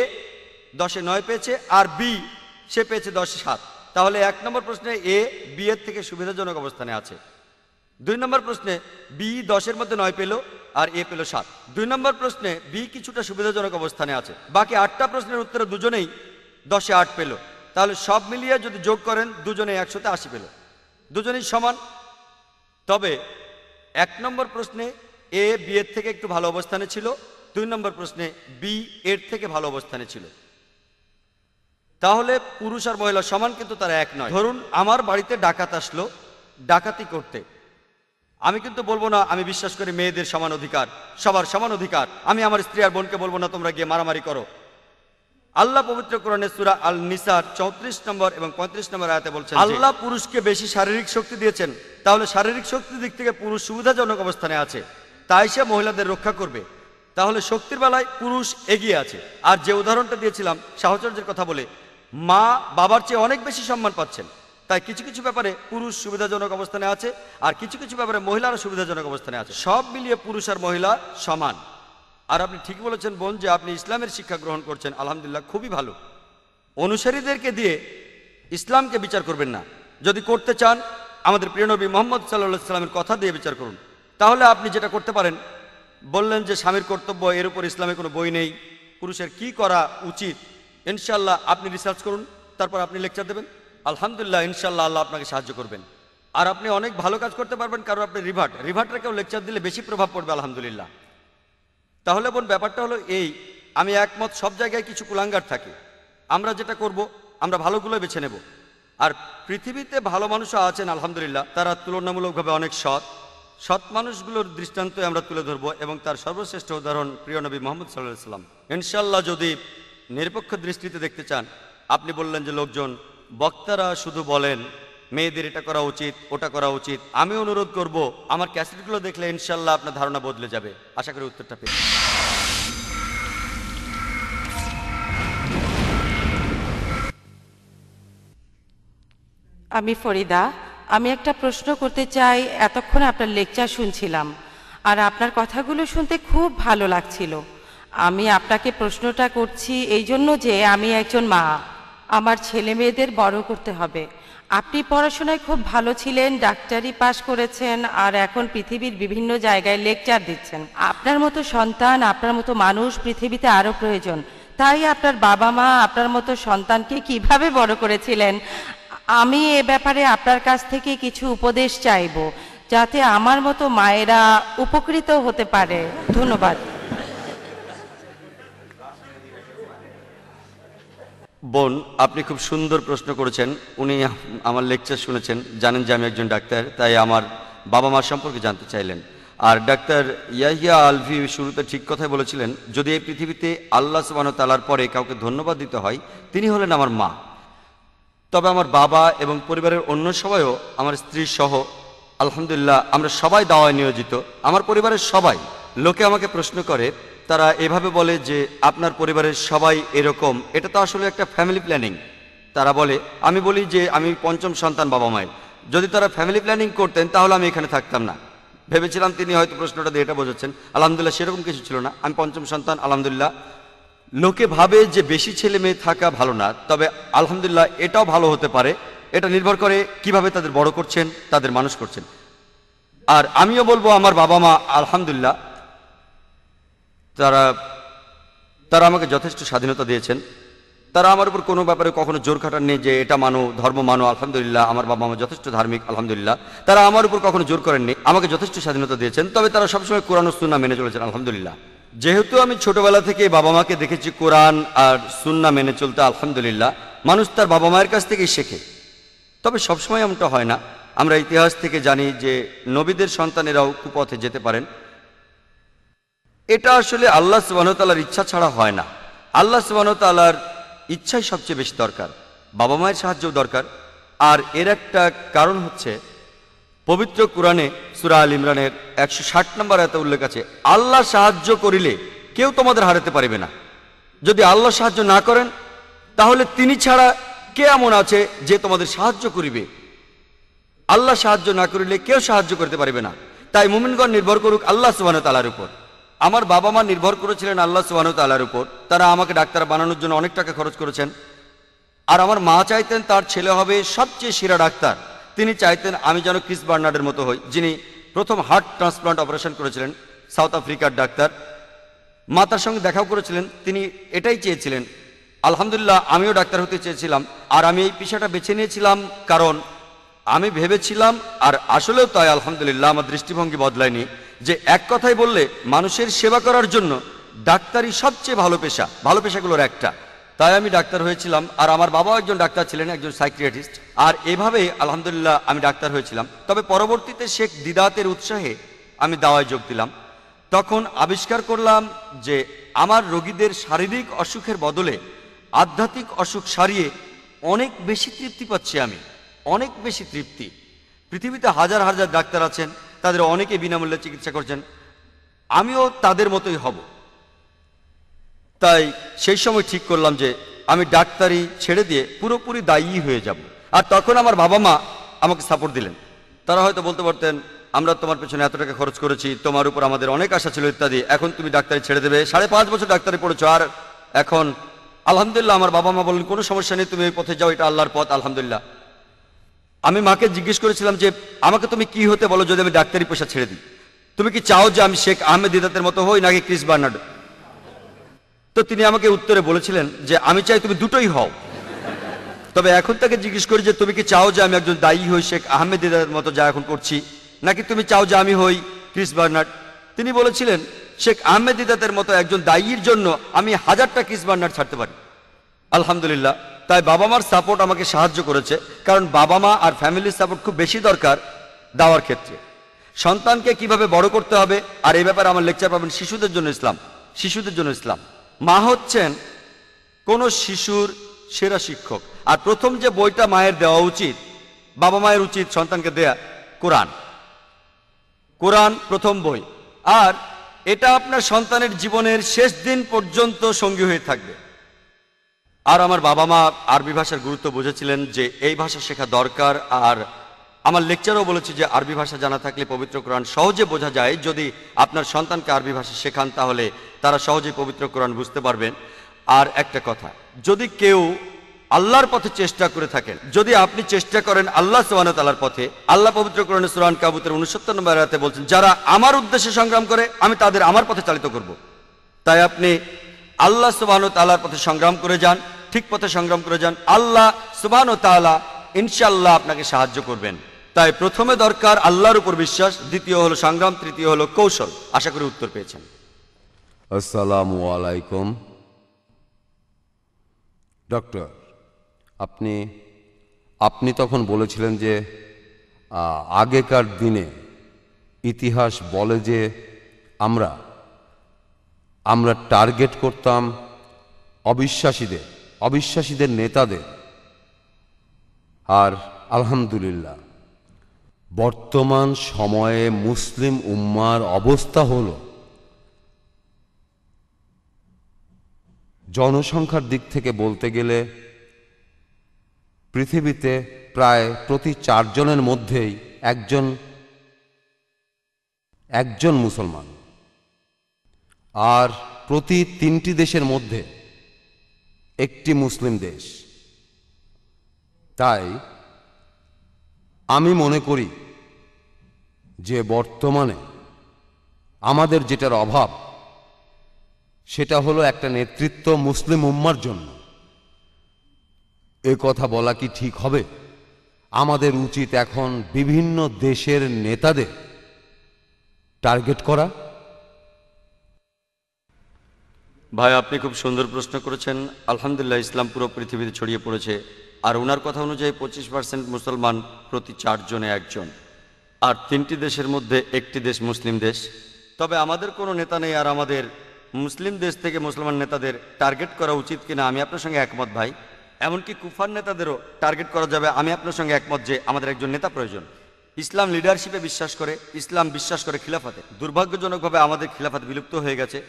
10-এ 9 পেয়েছে, আর বি সে পেয়েছে 10-এ 7। তাহলে 1 নম্বর প্রশ্নে এ বি এর থেকে সুবিধাজনক অবস্থানে আছে। 2 নম্বর প্রশ্নে বি 10-এর মধ্যে 9 পেল, আর এ পেল 7। 2 নম্বর প্রশ্নে বি কিছুটা সুবিধাজনক অবস্থানে আছে। বাকি 8টা প্রশ্নের উত্তরে দুজনেই 10-এ 8 পেল। তাহলে সব মিলিয়ে যদি যোগ করেন, দুজনে 100-তে 80 পেল, দুজনেই সমান। তবে 1 নম্বর প্রশ্নে এ বি এর থেকে একটু ভালো অবস্থানে ছিল, 2 নম্বর প্রশ্নে বি এর থেকে ভালো অবস্থানে ছিল। তাহলে পুরুষ আর মহিলা সমান, কিন্তু তারা এক নয়। ধরুন আমার বাড়িতে ডাকাত আসলো ডাকাতি করতে। আমি কিন্তু বলবো না আমি বিশ্বাস করি মেয়েদের সমান অধিকার, সবার সমান অধিকার। আমি আমার স্ত্রী আর বোনকে বলবো না তোমরা গিয়ে মারামারি করো। আল্লাহ পবিত্র কোরআনে সূরা আল নিসার 34 নম্বর এবং 35 নম্বর আয়াতে বলছেন আল্লাহ পুরুষকে বেশি শারীরিক শক্তি দিয়েছেন। তাহলে শারীরিক শক্তির দিক থেকে পুরুষ সুবিধাজনক অবস্থানে আছে, তাই সে মহিলাদের রক্ষা করবে। তাহলে শক্তির বেলায় পুরুষ এগিয়ে আছে। আর যে উদাহরণটা দিয়েছিলাম সাহচর্যের কথা বলে, মা বাবার চেয়ে অনেক বেশি সম্মান পাচ্ছেন। তাই কিছু কিছু ব্যাপারে পুরুষ সুবিধাজনক অবস্থানে আছে, আর কিছু কিছু ব্যাপারে মহিলারা সুবিধাজনক অবস্থানে আছে। সব মিলিয়ে পুরুষ আর মহিলা সমান। আর আপনি ঠিক বলেছেন বোন, যে আপনি ইসলামের শিক্ষা গ্রহণ করছেন, আলহামদুলিল্লাহ, খুবই ভালো। অনুসারীদেরকে দিয়ে ইসলামকে বিচার করবেন না। যদি করতে চান, আমাদের প্রিয় নবী মুহাম্মদ সাল্লাল্লাহু আলাইহি সাল্লামের কথা দিয়ে বিচার করুন। তাহলে আপনি যেটা করতে পারেন, বললেন যে স্বামীর কর্তব্য, এর উপর ইসলামে কোনো বই নেই, পুরুষের কি করা উচিত, ইনশাল্লাহ আপনি রিসার্চ করুন, তারপর আপনি লেকচার দেবেন। আলহামদুলিল্লাহ, ইনশাল্লাহ আল্লাহ আপনাকে সাহায্য করবেন। আর আপনি অনেক ভালো কাজ করতে পারবেন, কারণ আপনি রিভার্টারকেও লেকচার দিলে বেশি প্রভাব পড়বে, আলহামদুলিল্লাহ। তাহলে বোন, ব্যাপারটা হলো এই, আমি একমত, সব জায়গায় কিছু কুলাঙ্গার থাকে। আমরা যেটা করব, আমরা ভালোগুলো বেছে নেব। আর পৃথিবীতে ভালো মানুষও আছেন, আলহামদুলিল্লাহ, তারা তুলনামূলকভাবে অনেক সৎ মানুষগুলোর দৃষ্টান্ত আমরা তুলে ধরবো, এবং তার সর্বশ্রেষ্ঠ উদাহরণ প্রিয় নবী মুহাম্মদ সাল্লাল্লাহু আলাইহি সাল্লাম। ইনশাআল্লাহ যদি নিরপেক্ষ দৃষ্টিতে দেখতে চান, আপনি বললেন যে লোকজন বক্তারা শুধু বলেন মেয়েদের এটা করা উচিত, ওটা করা উচিত। আমি অনুরোধ করব, আমার ক্যাসেটগুলো দেখলে ইনশাআল্লাহ আপনার ধারণা বদলে যাবে। আশা করি উত্তরটা পেয়ে। আমি ফরিদা। আমি একটা প্রশ্ন করতে চাই। এতক্ষণ আপনার লেকচার শুনছিলাম, আর আপনার কথাগুলো শুনতে খুব ভালো লাগছিল। আমি আপনাকে প্রশ্নটা করছি এই জন্য যে আমি একজন মা, আমার ছেলে মেয়েদের বড় করতে হবে। আপনি পড়াশোনায় খুব ভালো ছিলেন, ডাক্তারি পাশ করেছেন, আর এখন পৃথিবীর বিভিন্ন জায়গায় লেকচার দিচ্ছেন। আপনার মতো সন্তান, আপনার মতো মানুষ পৃথিবীতে আরও প্রয়োজন। তাই আপনার বাবা মা আপনার মতো সন্তানকে কিভাবে বড় করেছিলেন, আমি এ ব্যাপারে আপনার কাছ থেকে কিছু উপদেশ চাইব, যাতে আমার মতো মায়েরা উপকৃত হতে পারে। ধন্যবাদ। বোন, আপনি খুব সুন্দর প্রশ্ন করেছেন। উনি আমার লেকচার শুনেছেন, জানেন যে আমি একজন ডাক্তার, তাই আমার বাবা মা সম্পর্কে জানতে চাইলেন। আর ডাক্তার ইয়াহিয়া আলভি শুরুতে ঠিক কথাই বলেছিলেন, যদি এই পৃথিবীতে আল্লাহ সুবহানাহু ওয়া তাআলার পরে কাউকে ধন্যবাদ দিতে হয়, তিনি হলেন আমার মা। তবে আমার বাবা এবং পরিবারের অন্য সবাইও, আমার স্ত্রী সহ, আলহামদুলিল্লাহ আমরা সবাই দাওয়ায় নিয়োজিত। আমার পরিবারের সবাই। লোকে আমাকে প্রশ্ন করে, তারা এভাবে বলে যে আপনার পরিবারের সবাই এরকম, এটা তো আসলে একটা ফ্যামিলি প্ল্যানিং। তারা বলে, আমি বলি যে আমি পঞ্চম সন্তান বাবা মায়ের। যদি তারা ফ্যামিলি প্ল্যানিং করতেন তাহলে আমি এখানে থাকতাম না। ভেবেছিলাম তিনি হয়তো প্রশ্নটা দিয়ে এটা বোঝাচ্ছেন। আলহামদুলিল্লাহ, সেরকম কিছু ছিল না। আমি পঞ্চম সন্তান, আলহামদুলিল্লাহ। লোকে ভাবে যে বেশি ছেলে মেয়ে থাকা ভালো না, তবে আলহামদুলিল্লাহ এটাও ভালো হতে পারে। এটা নির্ভর করে কিভাবে তাদের বড় করছেন, তাদের মানুষ করছেন। আর আমিও বলবো আমার বাবা মা আলহামদুলিল্লাহ তারা আমাকে যথেষ্ট স্বাধীনতা দিয়েছেন। তারা আমার উপর কোনো ব্যাপারে কখনো জোর খাটাননি যে এটা মানো, ধর্ম মানো। আলহামদুলিল্লাহ আমার বাবা মা যথেষ্ট ধার্মিক, আলহামদুলিল্লাহ। তারা আমার উপর কখনো জোর করেননি, আমাকে যথেষ্ট স্বাধীনতা দিয়েছেন। তবে তারা সবসময় কোরআন ও সুন্নাহ মেনে চলেছেন, আলহামদুলিল্লাহ। যেহেতু আমি ছোটবেলা থেকে বাবা মাকে দেখেছি কোরআন আর সুন্নাহ মেনে চলতে, আলহামদুলিল্লাহ। মানুষ তার বাবা মায়ের কাছ থেকেই শেখে। তবে সবসময় এমনটা হয় না। আমরা ইতিহাস থেকে জানি যে নবীদের সন্তানেরাও কুপথে যেতে পারেন। এটা আসলে আল্লাহ সুবহানাহু ওয়া তাআলার ইচ্ছা ছাড়া হয় না। আল্লাহ সুবহানাহু ওয়া তাআলার ইচ্ছাই সবচেয়ে বেশি দরকার, বাবা মায়ের সাহায্যও দরকার। আর এর একটা কারণ হচ্ছে পবিত্র কোরআনে সূরা আল ইমরানের 160 নম্বর আয়াতে উল্লেখ আছে, আল্লাহ সাহায্য করিলে কেউ তোমাদের হারাতে পারবে না। যদি আল্লাহ সাহায্য না করেন তাহলে তিনি ছাড়া কে এমন আছে যে তোমাদের সাহায্য করিবে? আল্লাহ সাহায্য না করিলে কেউ সাহায্য করতে পারবে না। তাই মুমিনগণ নির্ভর করুক আল্লাহ সুবহানাহু ওয়া তাআলার উপর। আমার বাবা মা নির্ভর করেছিলেন আল্লাহ সুবহানাহু ওয়া তাআলার উপর। তারা আমাকে ডাক্তার বানানোর জন্য অনেক টাকা খরচ করেছেন। আর আমার মা চাইতেন তার ছেলে হবে সবচেয়ে সেরা ডাক্তার। তিনি চাইতেন আমি যেন ক্রিস বার্নার্ডের মতো হই, যিনি প্রথম হার্ট ট্রান্সপ্লান্ট অপারেশন করেছিলেন, সাউথ আফ্রিকার ডাক্তার। মা তার সঙ্গে দেখাও করেছিলেন, তিনি এটাই চেয়েছিলেন। আলহামদুলিল্লাহ আমিও ডাক্তার হতে চেয়েছিলাম। আর আমি এই পেশাটা বেছে নিয়েছিলাম কারণ আমি ভেবেছিলাম, আর আসলেও তাই, আলহামদুলিল্লাহ আমার দৃষ্টিভঙ্গি বদলায়নি, যে এক কথায় বললে মানুষের সেবা করার জন্য ডাক্তারি সবচেয়ে ভালো পেশা, ভালো পেশাগুলোর একটা। তাই আমি ডাক্তার হয়েছিলাম। আর আমার বাবাও একজন ডাক্তার ছিলেন, একজন সাইকিয়াট্রিস্ট। আর এভাবেই আলহামদুলিল্লাহ আমি ডাক্তার হয়েছিলাম। তবে পরবর্তীতে শেখ দিদাতের উৎসাহে আমি দাওয়ায় যোগ দিলাম। তখন আবিষ্কার করলাম যে আমার রোগীদের শারীরিক অসুখের বদলে আধ্যাত্মিক অসুখ সারিয়ে অনেক বেশি তৃপ্তি পাচ্ছি আমি, অনেক বেশি তৃপ্তি। পৃথিবীতে হাজার হাজার ডাক্তার আছেন, তাদের অনেকে বিনামূল্যে চিকিৎসা করছেন, আমিও তাদের মতোই হব। তাই সেই সময় ঠিক করলাম যে আমি ডাক্তারি ছেড়ে দিয়ে পুরোপুরি দায়ী হয়ে যাব। আর তখন আমার বাবা মা আমাকে সাপোর্ট দিলেন। তারা হয়তো বলতে পারতেন আমরা তোমার পেছনে এত টাকা খরচ করেছি, তোমার উপর আমাদের অনেক আশা ছিল ইত্যাদি, এখন তুমি ডাক্তারি ছেড়ে দেবে, 5.5 বছর ডাক্তারি পড়েছো, আর এখন আলহামদুলিল্লাহ আমার বাবা মা বললেন কোনো সমস্যা নেই, তুমি এই পথে যাও, এটা আল্লাহর পথ, আলহামদুলিল্লাহ। আমি মাকে জিজ্ঞেস করেছিলাম যে আমাকে তুমি কি হতে বলো যদি আমি ডাক্তারি পেশা ছেড়ে দিই? তুমি কি চাও যে আমি শেখ আহমেদ দিদাতের মতো হই নাকি ক্রিস বার্নার্ড? তো তিনি আমাকে উত্তরে বলেছিলেন যে আমি চাই তুমি দুটোই হও। তবে এখন তাকে জিজ্ঞেস করি যে তুমি কি চাও যে আমি একজন দায়ী হই শেখ আহমেদ দিদাতের মতো যা এখন করছি, নাকি তুমি চাও যে আমি হই ক্রিস বার্নার্ড? তিনি বলেছিলেন শেখ আহমেদ দিদাতের মতো একজন দায়ীর জন্য আমি 1000টা ক্রিস বার্নার্ড ছাড়তে পারি। আলহামদুলিল্লাহ। তাই বাবা মার সাপোর্ট আমাকে সাহায্য করেছে, কারণ বাবা মা আর ফ্যামিলির সাপোর্ট খুব বেশি দরকার দাওয়ার ক্ষেত্রে। সন্তানকে কিভাবে বড় করতে হবে, আর এই ব্যাপারে আমার লেকচার পাবেন শিশুদের জন্য ইসলাম। শিশুদের জন্য ইসলাম, মা হচ্ছেন কোনো শিশুর সেরা শিক্ষক। আর প্রথম যে বইটা মায়ের দেওয়া উচিত, বাবা মায়ের উচিত সন্তানকে দেয়া কোরআন। কোরআন প্রথম বই, আর এটা আপনার সন্তানের জীবনের শেষ দিন পর্যন্ত সঙ্গী হয়ে থাকবে। আর আমার বাবা মা আরবি ভাষার গুরুত্ব বুঝেছিলেন যে এই ভাষা শেখা দরকার। আর আমার লেকচারও বলেছি যে আরবি ভাষা জানা থাকলে পবিত্র কোরআন সহজে বোঝা যায়। যদি আপনার সন্তানকে আরবি ভাষা শেখান তাহলে তারা সহজেই পবিত্র কোরআন বুঝতে পারবেন। আর একটা কথা, যদি কেউ আল্লাহর পথে চেষ্টা করে থাকেন, যদি আপনি চেষ্টা করেন আল্লাহ সুবহানাহু ওয়া তাআলার পথে, আল্লাহ পবিত্র কোরআনে সূরা আনকাবুতের 69 নম্বর আয়াতে বলছেন যারা আমার উদ্দেশ্যে সংগ্রাম করে আমি তাদের আমার পথে চালিত করব। তাই আপনি আল্লাহ সুবহানাহু ওয়া তাআলার পথে সংগ্রাম করে যান, ঠিক পথে সংগ্রাম করে যান, আল্লাহ সুবহানাহু ওয়া তাআলা ইনশাআল্লাহ আপনাকে সাহায্য করবেন। তাই প্রথমে দরকার আল্লাহর উপর বিশ্বাস, দ্বিতীয় হলো সংগ্রাম, তৃতীয় হলো কৌশল। আশা করি উত্তর পেয়েছেন। আসসালামু আলাইকুম। ডক্টর, আপনি তখন বলেছিলেন যে আগেকার দিনে ইতিহাস বলে যে আমরা টার্গেট করতাম অবিশ্বাসীদের নেতাদের। আর আলহামদুলিল্লাহ বর্তমান সময়ে মুসলিম উম্মার অবস্থা হলো জনসংখ্যার দিক থেকে বলতে গেলে পৃথিবীতে প্রায় প্রতি 4 জনের মধ্যেই একজন মুসলমান, আর প্রতি 3টি দেশের মধ্যে একটি মুসলিম দেশ। তাই আমি মনে করি যে বর্তমানে আমাদের যেটার অভাব সেটা হলো একটা নেতৃত্ব মুসলিম উম্মার জন্য। এ কথা বলা কি ঠিক হবে? আমাদের উচিত এখন বিভিন্ন দেশের নেতাদের টার্গেট করা। ভাই, আপনি খুব সুন্দর প্রশ্ন করেছেন। আলহামদুলিল্লাহ, ইসলাম পুরো পৃথিবীতে ছড়িয়ে পড়েছে। আর ওনার কথা অনুযায়ী 25% মুসলমান প্রতি 4 জনে একজন, আর 3টি দেশের মধ্যে একটি দেশ মুসলিম দেশ। তবে আমাদের কোনো নেতা নেই, আর আমাদের মুসলিম দেশ থেকে মুসলমান নেতাদের টার্গেট করা উচিত কিনা আমি আপনার সঙ্গে একমত ভাই। এমনকি কুফার নেতাদেরও টার্গেট করা যাবে। আমি আপনার সঙ্গে একমত যে আমাদের একজন নেতা প্রয়োজন। ইসলাম লিডারশিপে বিশ্বাস করে, ইসলাম বিশ্বাস করে খিলাফাতে। দুর্ভাগ্যজনকভাবে আমাদের খিলাফাত বিলুপ্ত হয়ে গেছে।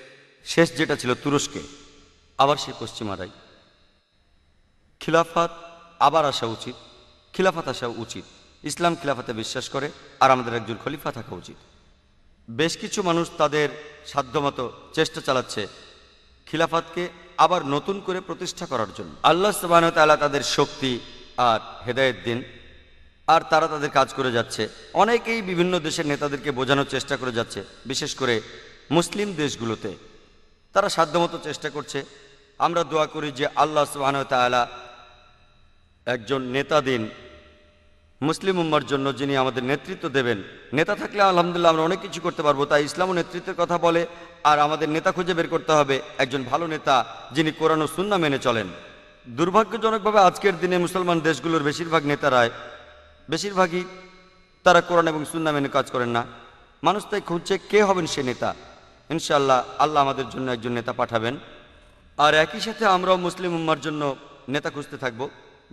শেষ যেটা ছিল তুরস্কে, আবার সেই পশ্চিমারাই। খিলাফাত আবার আসা উচিত, খিলাফাত আসা উচিত। ইসলাম খিলাফাতে বিশ্বাস করে, আর আমাদের একজন খলিফা থাকা উচিত। বেশ কিছু মানুষ তাদের সাধ্যমতো চেষ্টা চালাচ্ছে খিলাফাতকে আবার নতুন করে প্রতিষ্ঠা করার জন্য। আল্লাহ সুবহানাহু ওয়া তাআলা তাদের শক্তি আর হেদায়েত দিন, আর তারা তাদের কাজ করে যাচ্ছে। অনেকেই বিভিন্ন দেশের নেতাদেরকে বোঝানোর চেষ্টা করে যাচ্ছে, বিশেষ করে মুসলিম দেশগুলোতে তারা সাধ্যমতো চেষ্টা করছে। আমরা দোয়া করি যে আল্লাহ সুবহানাহু ওয়া তাআলা একজন নেতা দিন মুসলিম উম্মার জন্য, যিনি আমাদের নেতৃত্ব দেবেন। নেতা থাকলে আলহামদুলিল্লাহ আমরা অনেক কিছু করতে পারবো। তাই ইসলামও নেতৃত্বের কথা বলে, আর আমাদের নেতা খুঁজে বের করতে হবে একজন ভালো নেতা, যিনি কোরআন ও সুন্নাহ মেনে চলেন। দুর্ভাগ্যজনকভাবে আজকের দিনে মুসলমান দেশগুলোর বেশিরভাগই তারা কোরআন এবং সুন্নাহ মেনে কাজ করেন না। মানুষ তাই খুঁজছে কে হবেন সে নেতা। ইনশাআল্লাহ আল্লাহ আমাদের জন্য একজন নেতা পাঠাবেন, আর একই সাথে আমরাও মুসলিম উম্মার জন্য নেতা খুঁজতে থাকব।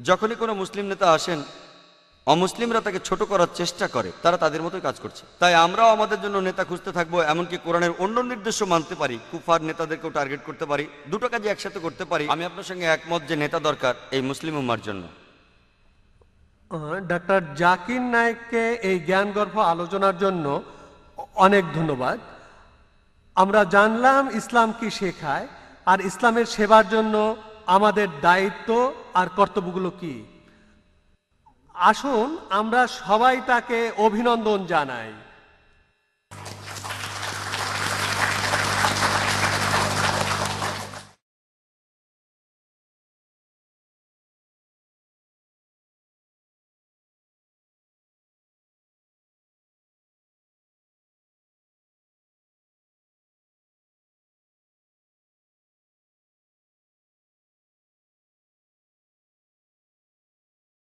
যখনই কোনো মুসলিম নেতা আসেন, অমুসলিমরা তাকে ছোট করার চেষ্টা করে, তারা তাদের মতোই কাজ করছে। তাই আমরাও আমাদের জন্য নেতা খুঁজতে থাকবো। এমনকি কোরআনের অন্য নির্দেশও মানতে পারি, কুফার নেতাদেরকেও টার্গেট করতে পারি, দুটো কাজে একসাথে করতে পারি। আমি আপনার সঙ্গে একমত যে নেতা দরকার এই মুসলিম উম্মার জন্য। ডাক্তার জাকির নায়েককে এই জ্ঞানগর্ভ আলোচনার জন্য অনেক ধন্যবাদ। আমরা জানলাম ইসলাম কি শেখায়, আর ইসলামের সেবার জন্য আমাদের দায়িত্ব আর কর্তব্যগুলো কি। আসুন আমরা সবাই তাকে অভিনন্দন জানাই।